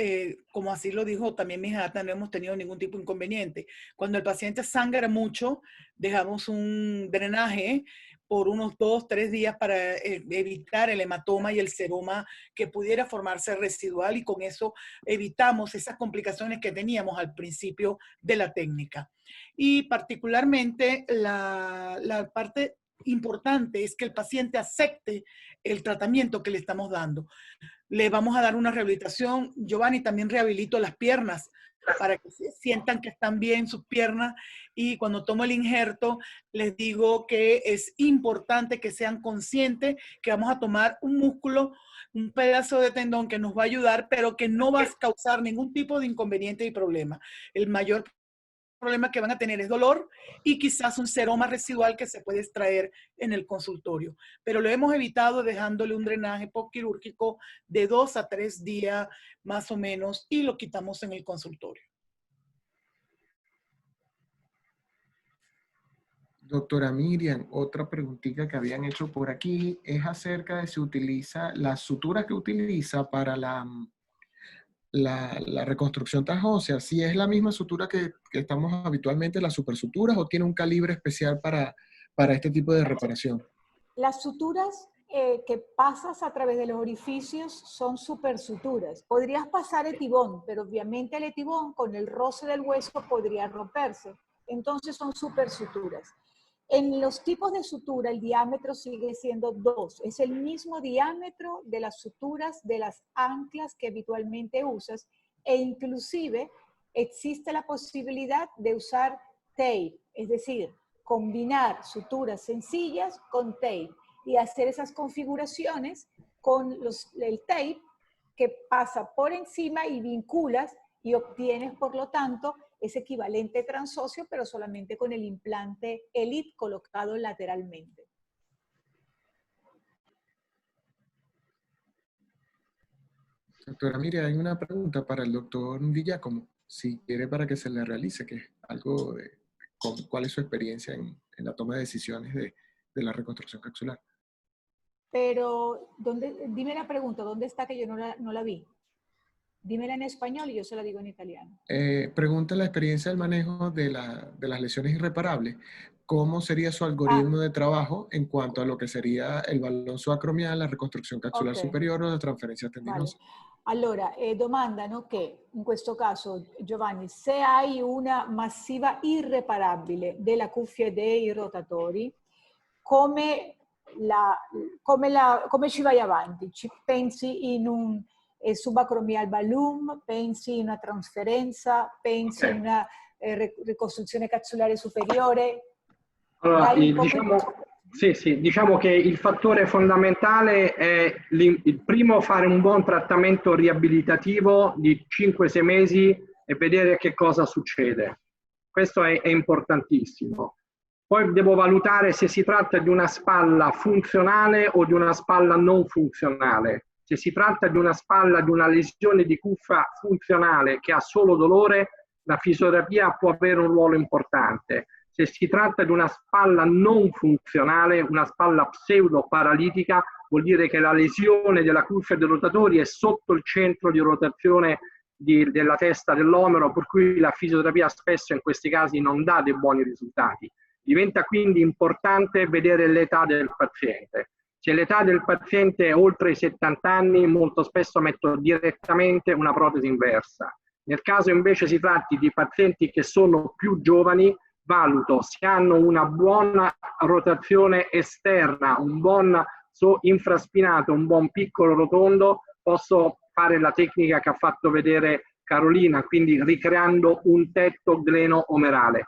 como así lo dijo también mi hija, no hemos tenido ningún tipo de inconveniente. Cuando el paciente sangra mucho, dejamos un drenaje por unos 2-3 días para evitar el hematoma y el seroma que pudiera formarse residual y con eso evitamos esas complicaciones que teníamos al principio de la técnica. Y particularmente la parte importante es que el paciente acepte el tratamiento que le estamos dando. Le vamos a dar una rehabilitación. Giovanni, también rehabilito las piernas para que sientan que están bien sus piernas y cuando tomo el injerto les digo que es importante que sean conscientes que vamos a tomar un músculo, un pedazo de tendón que nos va a ayudar, pero que no va a causar ningún tipo de inconveniente y problema. El mayor problema que van a tener es dolor y quizás un seroma residual que se puede extraer en el consultorio. Pero lo hemos evitado dejándole un drenaje postquirúrgico de 2 a 3 días más o menos y lo quitamos en el consultorio. Doctora Miriam, otra preguntita que habían hecho por aquí es acerca de si utiliza las suturas que utiliza para la reconstrucción transósea, si es la misma sutura que estamos habitualmente, las supersuturas, o tiene un calibre especial para este tipo de reparación. Las suturas que pasas a través de los orificios son supersuturas. Podrías pasar etibón, pero obviamente el etibón con el roce del hueso podría romperse. Entonces son supersuturas. En los tipos de sutura el diámetro sigue siendo 2. Es el mismo diámetro de las suturas de las anclas que habitualmente usas e inclusive existe la posibilidad de usar tape, es decir, combinar suturas sencillas con tape y hacer esas configuraciones con el tape que pasa por encima y vinculas y obtienes, por lo tanto, ese equivalente transóseo, pero solamente con el implante Elite colocado lateralmente. Doctora Miriam, hay una pregunta para el doctor Di Giacomo, si quiere para que se le realice, que es algo de cuál es su experiencia en la toma de decisiones de la reconstrucción capsular. Pero, dime la pregunta, ¿dónde está que yo no la vi? Dímela en español y yo se la digo en italiano. Pregunta la experiencia del manejo de las lesiones irreparables. ¿Cómo sería su algoritmo de trabajo en cuanto a lo que sería el balón subacromial, la reconstruzione capsular superiore o la transferenza tendinosa? Vale. Allora, domandano che in questo caso, Giovanni, se hai una massiva irreparabile della cuffia dei rotatori, come ci vai avanti? Pensi in un subacromial balloon, pensi in una trasferenza, pensi in una ricostruzione capsulare superiore? Allora, diciamo che il fattore fondamentale è il primo, fare un buon trattamento riabilitativo di 5-6 mesi e vedere che cosa succede. Questo è importantissimo. Poi devo valutare se si tratta di una spalla funzionale o di una spalla non funzionale. Se si tratta di una spalla, di una lesione di cuffia funzionale che ha solo dolore, la fisioterapia può avere un ruolo importante. Se si tratta di una spalla non funzionale, una spalla pseudo-paralitica, vuol dire che la lesione della cuffia dei rotatori è sotto il centro di rotazione della testa dell'omero, per cui la fisioterapia spesso in questi casi non dà dei buoni risultati. Diventa quindi importante vedere l'età del paziente. Se l'età del paziente è oltre i 70 anni, molto spesso metto direttamente una protesi inversa. Nel caso invece si tratti di pazienti che sono più giovani, valuto se hanno una buona rotazione esterna, un buon infraspinato, un buon piccolo rotondo, posso fare la tecnica che ha fatto vedere Carolina, quindi ricreando un tetto gleno-omerale,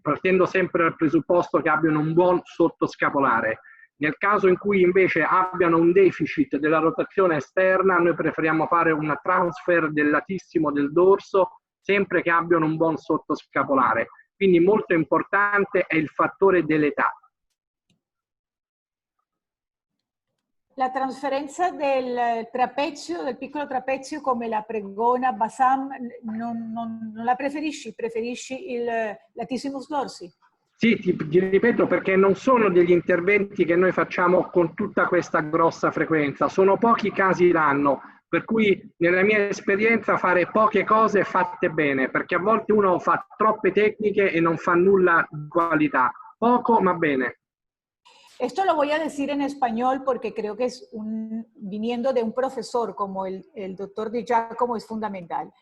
partendo sempre dal presupposto che abbiano un buon sottoscapolare. Nel caso in cui invece abbiano un deficit della rotazione esterna, noi preferiamo fare una transfer del latissimo del dorso, sempre che abbiano un buon sottoscapolare. Quindi molto importante è il fattore dell'età. La trasferenza del trapezio, del piccolo trapezio come la pregona Bassam, non la preferisci? Preferisci il latissimus dorsi? Sì, ti ripeto, perché non sono degli interventi che noi facciamo con tutta questa grossa frequenza, sono pochi casi l'anno, per cui nella mia esperienza fare poche cose fatte bene, perché a volte uno fa troppe tecniche e non fa nulla di qualità, poco ma bene. Esto lo voy a decir en español porque creo que viniendo de un profesor como el doctor Di Giacomo es fundamental.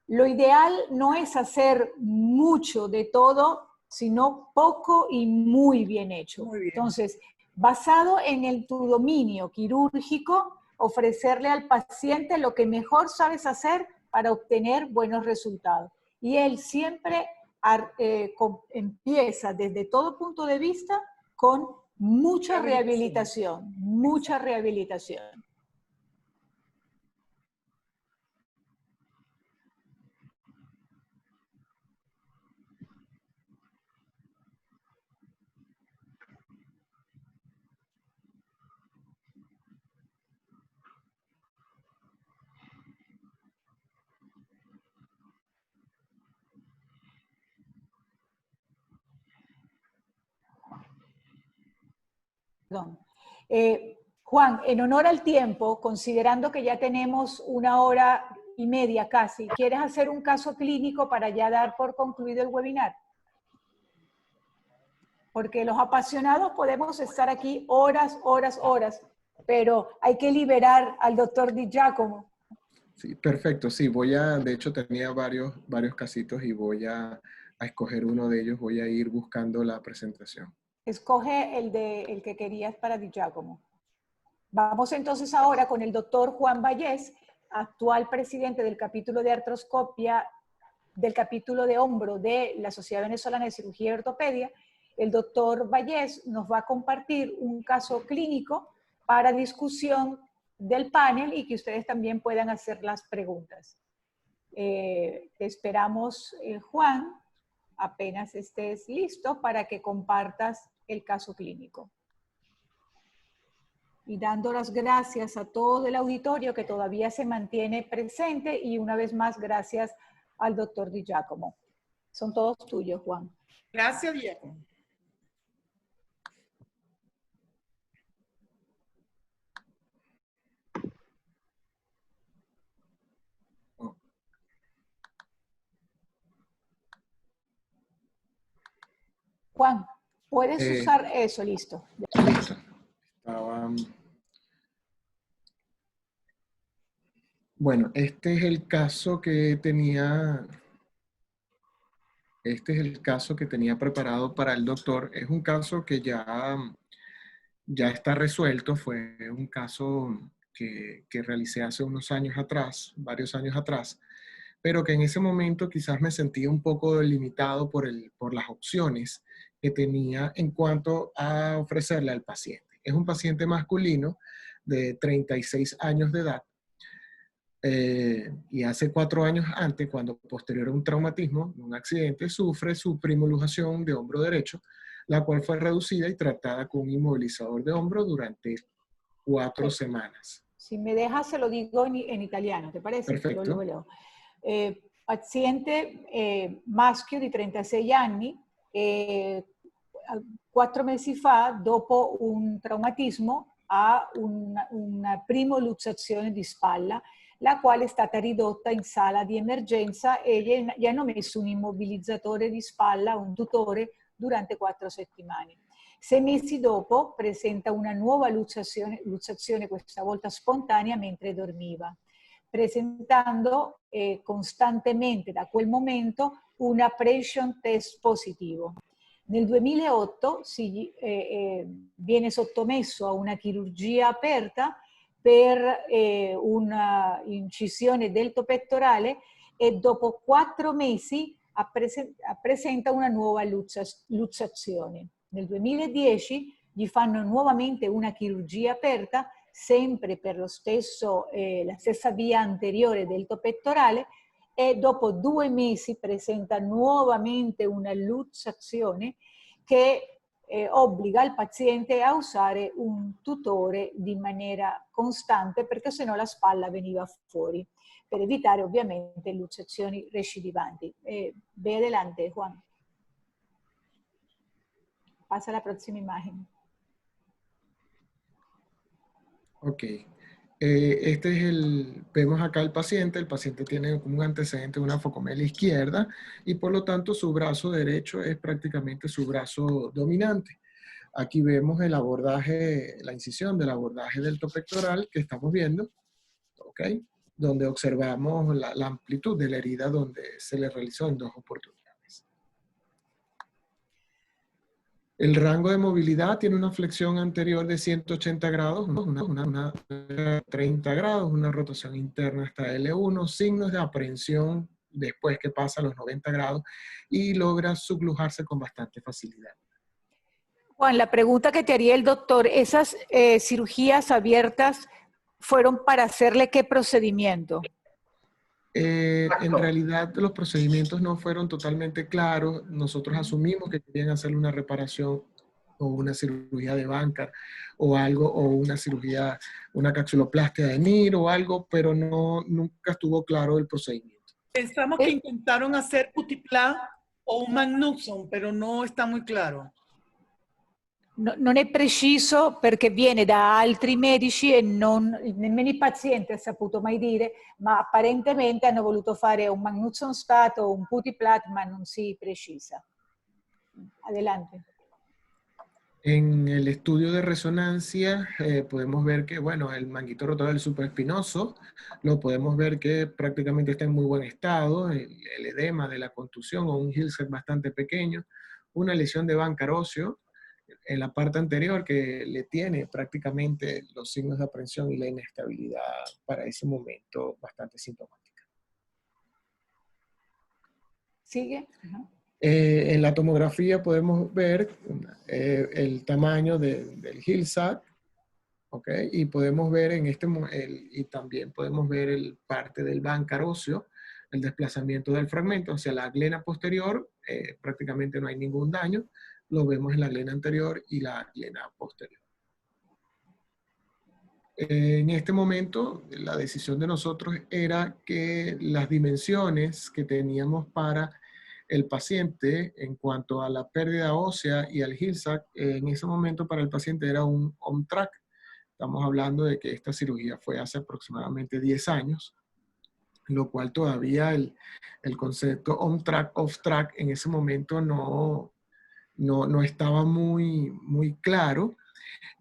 Lo ideal no es hacer mucho de todo, sino poco y muy bien hecho. Muy bien. Entonces, basado en tu dominio quirúrgico, ofrecerle al paciente lo que mejor sabes hacer para obtener buenos resultados. Y él siempre empieza desde todo punto de vista con mucha rehabilitación, mucha rehabilitación. Perdón. Juan, en honor al tiempo, considerando que ya tenemos 1 hora y media casi, ¿quieres hacer un caso clínico para ya dar por concluido el webinar? Porque los apasionados podemos estar aquí horas, pero hay que liberar al doctor Di Giacomo. Sí, perfecto. Sí, de hecho tenía varios casitos y voy a escoger uno de ellos. Voy a ir buscando la presentación. Escoge el que querías para Di Giacomo. Vamos entonces ahora con el doctor Juan Vallés, actual presidente del capítulo de artroscopia, del capítulo de hombro de la Sociedad Venezolana de Cirugía y Ortopedia. El doctor Vallés nos va a compartir un caso clínico para discusión del panel y que ustedes también puedan hacer las preguntas. Te esperamos, Juan, apenas estés listo para que compartas el caso clínico. Y dando las gracias a todo el auditorio que todavía se mantiene presente y una vez más gracias al doctor Di Giacomo. Son todos tuyos, Juan. Gracias, Diego. Juan, puedes usar eso, listo. Listo. Estaba... Bueno, este es el caso que tenía... Este es el caso que tenía preparado para el doctor. Es un caso que ya está resuelto. Fue un caso que realicé hace unos años atrás, varios años atrás, pero que en ese momento quizás me sentía un poco limitado por las opciones que tenía en cuanto a ofrecerle al paciente. Es un paciente masculino de 36 años de edad. Y hace 4 años antes, cuando posterior a un traumatismo, un accidente, sufre su primolujación de hombro derecho, la cual fue reducida y tratada con un inmovilizador de hombro durante 4 semanas. Si me dejas, se lo digo en italiano, ¿te parece? Perfetto. Paziente maschio di 36 anni, 4 mesi fa, dopo un traumatismo, ha una primoluxazione di spalla, la quale è stata ridotta in sala di emergenza e gli hanno messo un immobilizzatore di spalla, un tutore, durante 4 settimane. 6 mesi dopo presenta una nuova lussazione, questa volta spontanea, mentre dormiva, presentando costantemente da quel momento un apprehension test positivo. Nel 2008 viene sottomesso a una chirurgia aperta per una incisione delto pettorale e dopo 4 mesi presenta una nuova lussazione. Nel 2010 gli fanno nuovamente una chirurgia aperta, sempre per la stessa via anteriore delto pettorale, e dopo 2 mesi presenta nuovamente una lussazione che obbliga il paziente a usare un tutore di maniera costante, perché sennò la spalla veniva fuori, per evitare ovviamente lussazioni recidivanti. Ve adelante, Juan. Pasa a la próxima imagen. Ok. Vemos acá el paciente tiene como un antecedente de una focomelia izquierda y por lo tanto su brazo derecho es prácticamente su brazo dominante. Aquí vemos el abordaje, la incisión del abordaje delto pectoral que estamos viendo, ¿ok? Donde observamos la amplitud de la herida donde se le realizó en 2 oportunidades. El rango de movilidad tiene una flexión anterior de 180 grados, una 30 grados, una rotación interna hasta L1, signos de aprehensión después que pasa a los 90 grados y logra sublujarse con bastante facilidad. Juan, la pregunta que te haría el doctor, ¿esas cirugías abiertas fueron para hacerle qué procedimiento? En realidad los procedimientos no fueron totalmente claros. Nosotros asumimos que querían hacerle una reparación o una cirugía de Bankart o algo, o una cirugía, una capsuloplastia de NIR o algo, pero nunca estuvo claro el procedimiento. Pensamos que intentaron hacer Cutipla o un Magnuson, pero no está muy claro. Non è preciso perché viene da altri medici e nemmeno il paziente ha saputo mai dire, ma apparentemente hanno voluto fare un Magnuson Stat o un Putiplat, ma non si precisa. Adelante. En el estudio de resonancia podemos ver que, bueno, el manguito rotator supraespinoso, lo podemos ver que prácticamente está en muy buen estado, el edema de la contusión o un Hill-Sag bastante pequeño, una lesión de Bankart óseo en la parte anterior que le tiene prácticamente los signos de aprehensión y la inestabilidad para ese momento bastante sintomática. ¿Sigue? En la tomografía podemos ver el tamaño del Hill-Sag, ¿ok? Y podemos ver y también podemos ver el parte del Bankart óseo, el desplazamiento del fragmento hacia la glena posterior, prácticamente no hay ningún daño. Lo vemos en la glena anterior y la glena posterior. En este momento, la decisión de nosotros era que las dimensiones que teníamos para el paciente en cuanto a la pérdida ósea y al Hill-Sag, en ese momento para el paciente era un on-track. Estamos hablando de que esta cirugía fue hace aproximadamente 10 años, lo cual todavía el concepto on-track, off-track en ese momento no no estaba muy claro.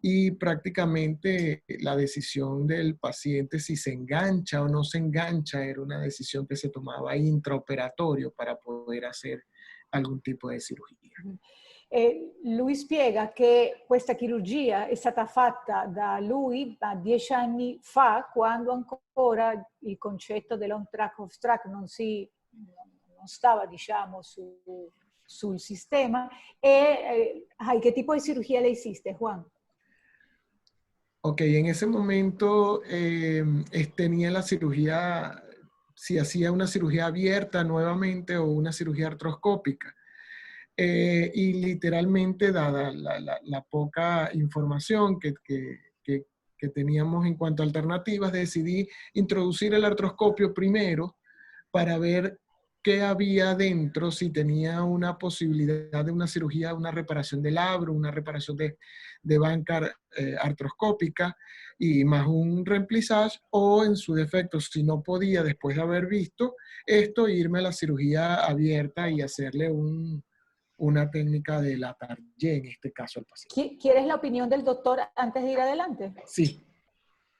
Y prácticamente la decisión del paciente si se engancha o no se engancha era una decisión que se tomaba intraoperatorio para poder hacer algún tipo de cirugía. Lui spiega che questa chirurgia è stata fatta da lui 10 anni fa, quando ancora il concetto dell'on track off track non stava, diciamo, sul sistema. ¿Qué tipo de cirugía le hiciste, Juan? Ok, en ese momento tenía la cirugía, si hacía una cirugía abierta nuevamente o una cirugía artroscópica. Y literalmente, dada la poca información que teníamos en cuanto a alternativas, decidí introducir el artroscopio primero para ver qué había dentro, si tenía una posibilidad de una cirugía, una reparación del labro, una reparación de banca artroscópica y más un remplissage, o en su defecto, si no podía, después de haber visto esto, irme a la cirugía abierta y hacerle una técnica de la Target, en este caso al paciente. ¿Quieres la opinión del doctor antes de ir adelante? Sì.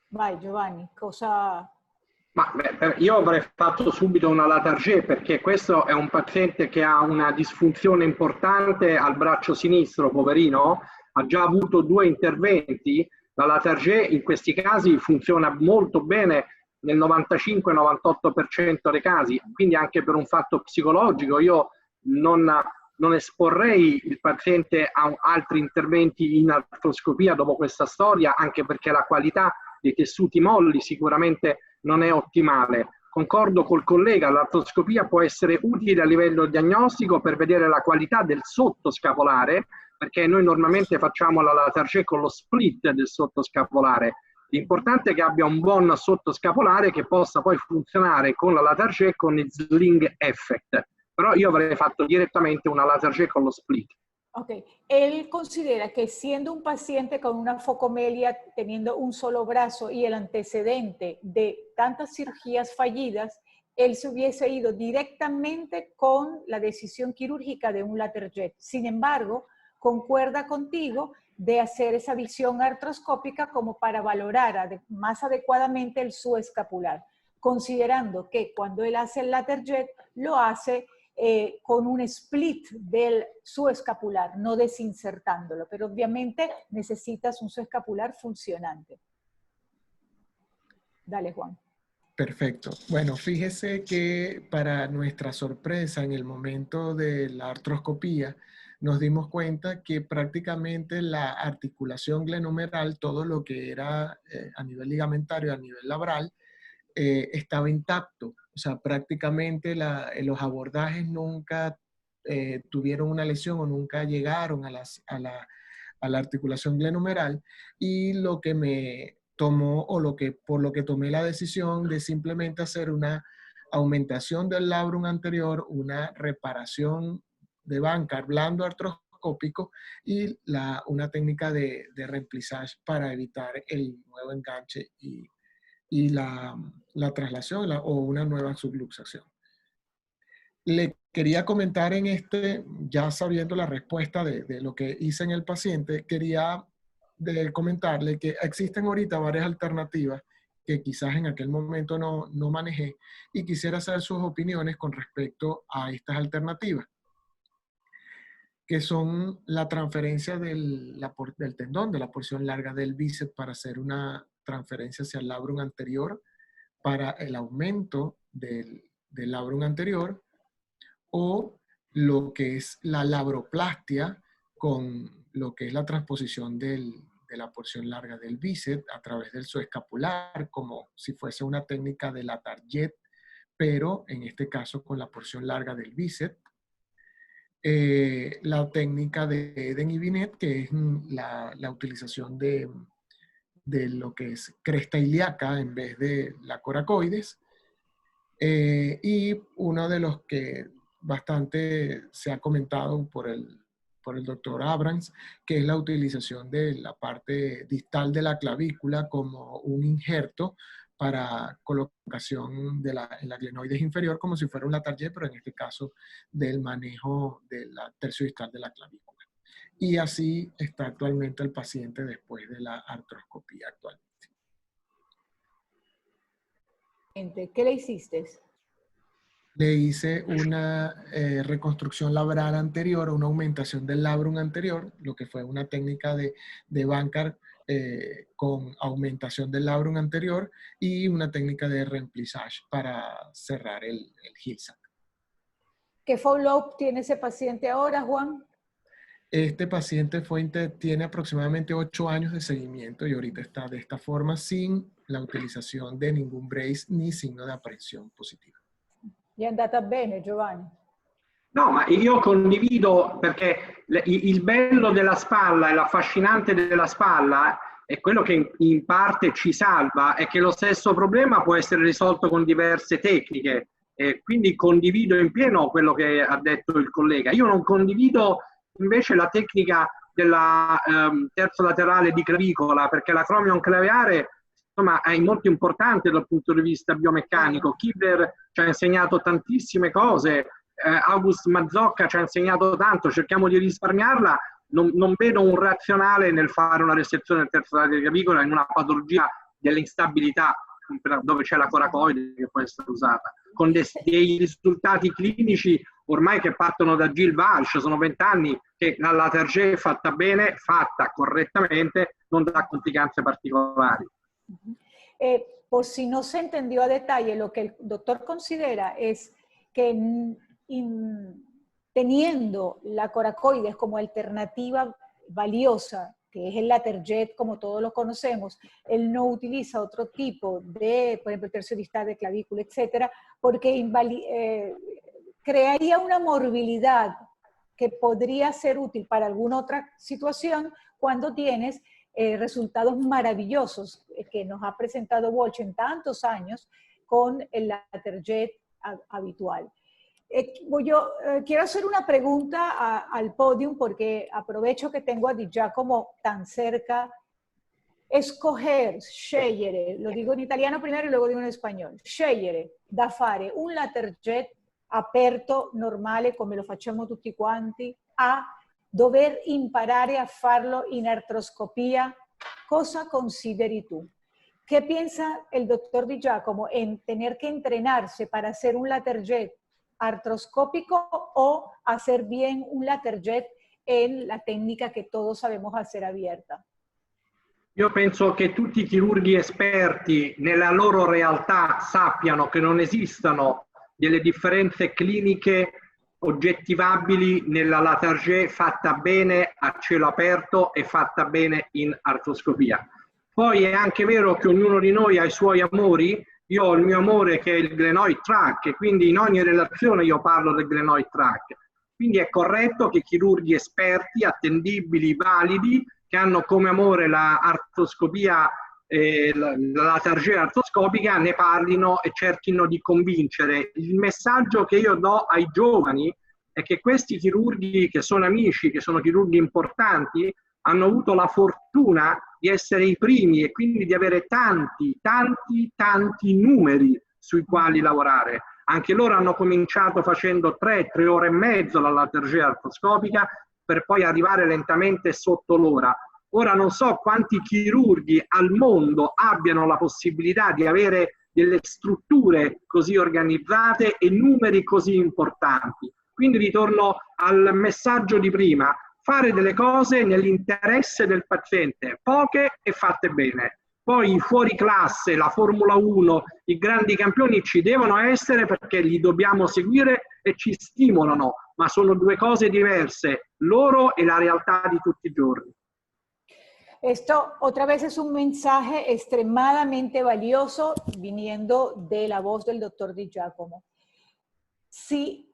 Vai Giovanni, cosa... Io avrei fatto subito una Latarjet, perché questo è un paziente che ha una disfunzione importante al braccio sinistro, poverino, ha già avuto 2 interventi. La Latarjet in questi casi funziona molto bene nel 95-98% dei casi, quindi anche per un fatto psicologico io non esporrei il paziente a altri interventi in artroscopia dopo questa storia, anche perché la qualità dei tessuti molli sicuramente non è ottimale. Concordo col collega, l'artroscopia può essere utile a livello diagnostico per vedere la qualità del sottoscapolare, perché noi normalmente facciamo la Latarjet con lo split del sottoscapolare. L'importante è che abbia un buon sottoscapolare che possa poi funzionare con la Latarjet con il sling effect. Però io avrei fatto direttamente una Latarjet con lo split. Ok, él considera que siendo un paciente con una focomelia, teniendo un solo brazo y el antecedente de tantas cirugías fallidas, él se hubiese ido directamente con la decisión quirúrgica de un Latarjet. Sin embargo, concuerda contigo de hacer esa visión artroscópica como para valorar más adecuadamente el suescapular, considerando que cuando él hace el Latarjet, lo hace con un split del suescapular, no desinsertándolo, pero obviamente necesitas un suescapular funcionante. Dale, Juan. Perfecto. Bueno, fíjese que para nuestra sorpresa, en el momento de la artroscopía, nos dimos cuenta que prácticamente la articulación glenomeral, todo lo que era a nivel ligamentario, a nivel labral, estaba intacto. O sea, prácticamente los abordajes nunca tuvieron una lesión o nunca llegaron a la articulación glenomeral, y lo que me tomó, por lo que tomé la decisión de simplemente hacer una aumentación del labrum anterior, una reparación de banca blando artroscópico y una técnica de remplissage para evitar el nuevo enganche y la traslación o una nueva subluxación. Le quería comentar ya sabiendo la respuesta de lo que hice en el paciente, quería comentarle que existen ahorita varias alternativas que quizás en aquel momento no manejé, y quisiera saber sus opiniones con respecto a estas alternativas, que son la transferencia del tendón, de la porción larga del bíceps, para hacer una transferencia hacia el labrum anterior para el aumento del labrum anterior, o lo que es la labroplastia con lo que es la transposición de la porción larga del bíceps a través del suescapular, como si fuese una técnica de la Target, pero en este caso con la porción larga del bíceps. La técnica de Eden y Binet, que es la utilización de lo que es cresta ilíaca en vez de la coracoides. Y uno de los que bastante se ha comentado por el doctor Abrams, que es la utilización de la parte distal de la clavícula como un injerto para colocación en la glenoides inferior, como si fuera un Latarjet, pero en este caso del manejo del tercio distal de la clavícula. Y así está actualmente el paciente después de la artroscopía actual. ¿Qué le hiciste? Le hice una reconstrucción labral anterior, una aumentación del labrum anterior, lo que fue una técnica de Bankart con aumentación del labrum anterior y una técnica de remplissage para cerrar el Hill-Sachs. ¿Qué follow-up tiene ese paciente ahora, Juan? Este paciente tiene aproximadamente 8 años de seguimiento y ahorita está de esta forma sin la utilización de ningún brace ni signo de aprensión positiva. Gli è andata bene, Giovanni? No, ma io condivido perché il bello della spalla e l'affascinante della spalla è quello che in parte ci salva, è che lo stesso problema può essere risolto con diverse tecniche. Quindi condivido in pieno quello che ha detto il collega. Io non condivido invece la tecnica della terzo laterale di clavicola, perché l'acromion claviare insomma è molto importante dal punto di vista biomeccanico. Kibler ci ha insegnato tantissime cose, August Mazzocca ci ha insegnato tanto, cerchiamo di risparmiarla. Non vedo un razionale nel fare una resezione del terzo laterale di clavicola in una patologia dell'instabilità dove c'è la coracoide che può essere usata, con dei risultati clinici ormai che partono da Gilles Walsh, sono 20 anni che la Latarjet fatta bene, fatta correttamente, non dà complicanze particolari. Por si no se entendió a detalle, lo que el doctor considera es que teniendo la coracoides como alternativa valiosa, que es el Latarjet como todos lo conocemos, él no utiliza otro tipo de, por ejemplo, tercio distal de clavícula, etcétera, porque crearía una morbilidad que podría ser útil para alguna otra situación cuando tienes resultados maravillosos que nos ha presentado Walsh en tantos años con el Latarjet habitual. Quiero hacer una pregunta al podium porque aprovecho que tengo a Di Giacomo tan cerca. Escoger, scegliere, lo digo en italiano primero y luego digo en español, scegliere da fare un Latarjet aperto, normale, come lo facciamo tutti quanti, a dover imparare a farlo in artroscopia, cosa consideri tu? ¿Qué piensa el doctor Di Giacomo en tener que entrenarse para hacer un Latarjet artroscópico o hacer bien un Latarjet en la tecnica che todos sabemos hacer abierta? Io penso che tutti i chirurghi esperti nella loro realtà sappiano che non esistono delle differenze cliniche oggettivabili nella Latarjet fatta bene a cielo aperto e fatta bene in artroscopia. Poi è anche vero che ognuno di noi ha i suoi amori. Io ho il mio amore che è il glenoid tract e quindi in ogni relazione io parlo del glenoid tract. Quindi è corretto che chirurghi esperti, attendibili, validi, che hanno come amore la artroscopia, la Latarjet artroscopica, ne parlino e cerchino di convincere. Il messaggio che io do ai giovani è che questi chirurghi che sono amici, che sono chirurghi importanti, hanno avuto la fortuna di essere i primi e quindi di avere tanti numeri sui quali lavorare. Anche loro hanno cominciato facendo 3 ore e mezzo la Latarjet artroscopica per poi arrivare lentamente sotto l'ora. Ora non so quanti chirurghi al mondo abbiano la possibilità di avere delle strutture così organizzate e numeri così importanti. Quindi ritorno al messaggio di prima: fare delle cose nell'interesse del paziente, poche e fatte bene. Poi i fuori classe, la Formula 1, i grandi campioni ci devono essere perché li dobbiamo seguire e ci stimolano, ma sono due cose diverse, loro e la realtà di tutti i giorni. Esto otra vez es un mensaje extremadamente valioso viniendo de la voz del doctor Di Giacomo. Si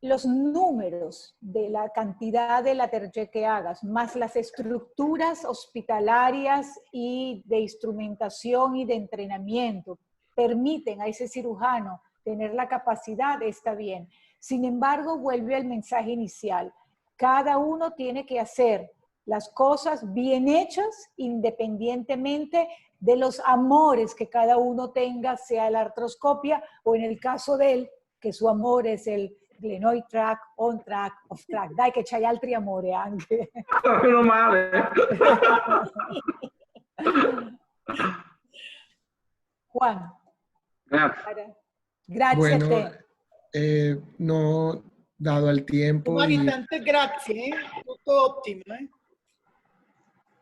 los números de la cantidad de Latarjet que hagas, más las estructuras hospitalarias y de instrumentación y de entrenamiento permiten a ese cirujano tener la capacidad, está bien. Sin embargo, vuelve al mensaje inicial. Cada uno tiene que hacer las cosas bien hechas independientemente de los amores que cada uno tenga, sea la artroscopia o en el caso de él, que su amor es el on track, off track. Dai che c'hai altri amori anche. Meno male. Juan. Grazie. Grazie Bueno, a te. no, dado el tiempo Giovanni, y tante grazie, tutto ottimo.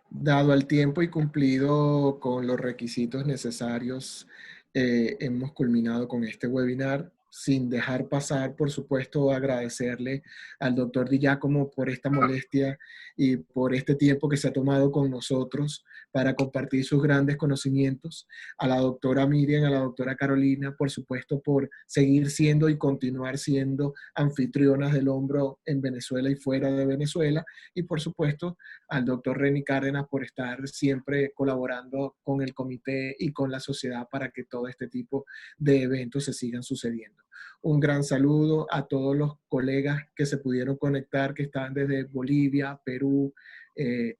dado el tiempo y cumplido con los requisitos necesarios, hemos culminado con este webinar. Sin dejar pasar, por supuesto, agradecerle al doctor Di Giacomo por esta molestia y por este tiempo que se ha tomado con nosotros para compartir sus grandes conocimientos. A la doctora Miriam, a la doctora Carolina, por supuesto, por seguir siendo y continuar siendo anfitrionas del hombro en Venezuela y fuera de Venezuela. Y por supuesto, al doctor Reni Cárdenas por estar siempre colaborando con el comité y con la sociedad para que todo este tipo de eventos se sigan sucediendo. Un gran saludo a todos los colegas que se pudieron conectar, que están desde Bolivia, Perú,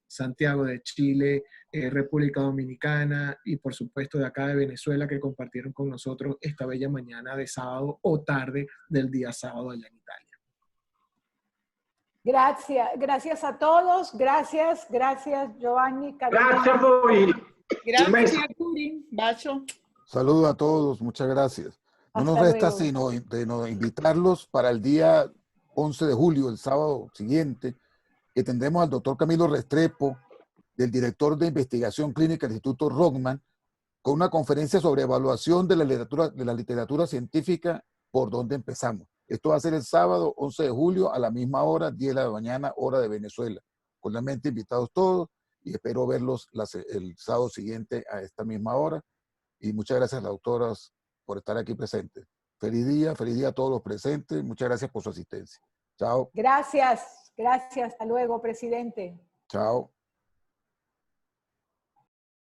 Santiago de Chile, República Dominicana y por supuesto de acá de Venezuela, que compartieron con nosotros esta bella mañana de sábado o tarde del día sábado allá en Italia. Gracias a todos, gracias Giovanni, Carolina. Grazie a voi. Grazie a tutti, bacio. Saludos a todos, muchas gracias. No nos Hasta resta luego. sino invitarlos para el día 11 de julio, el sábado siguiente, que tendremos al doctor Camilo Restrepo, del director de investigación clínica del Instituto Rockman, con una conferencia sobre evaluación de la literatura científica, por dónde empezamos. Esto va a ser el sábado 11 de julio a la misma hora, 10 de la mañana, hora de Venezuela. Cordialmente invitados todos y espero verlos el sábado siguiente a esta misma hora. Y muchas gracias a las doctoras por estar aquí presentes. Feliz día a todos los presentes. Muchas gracias por su asistencia. Chao. Gracias, hasta luego, presidente. Chao.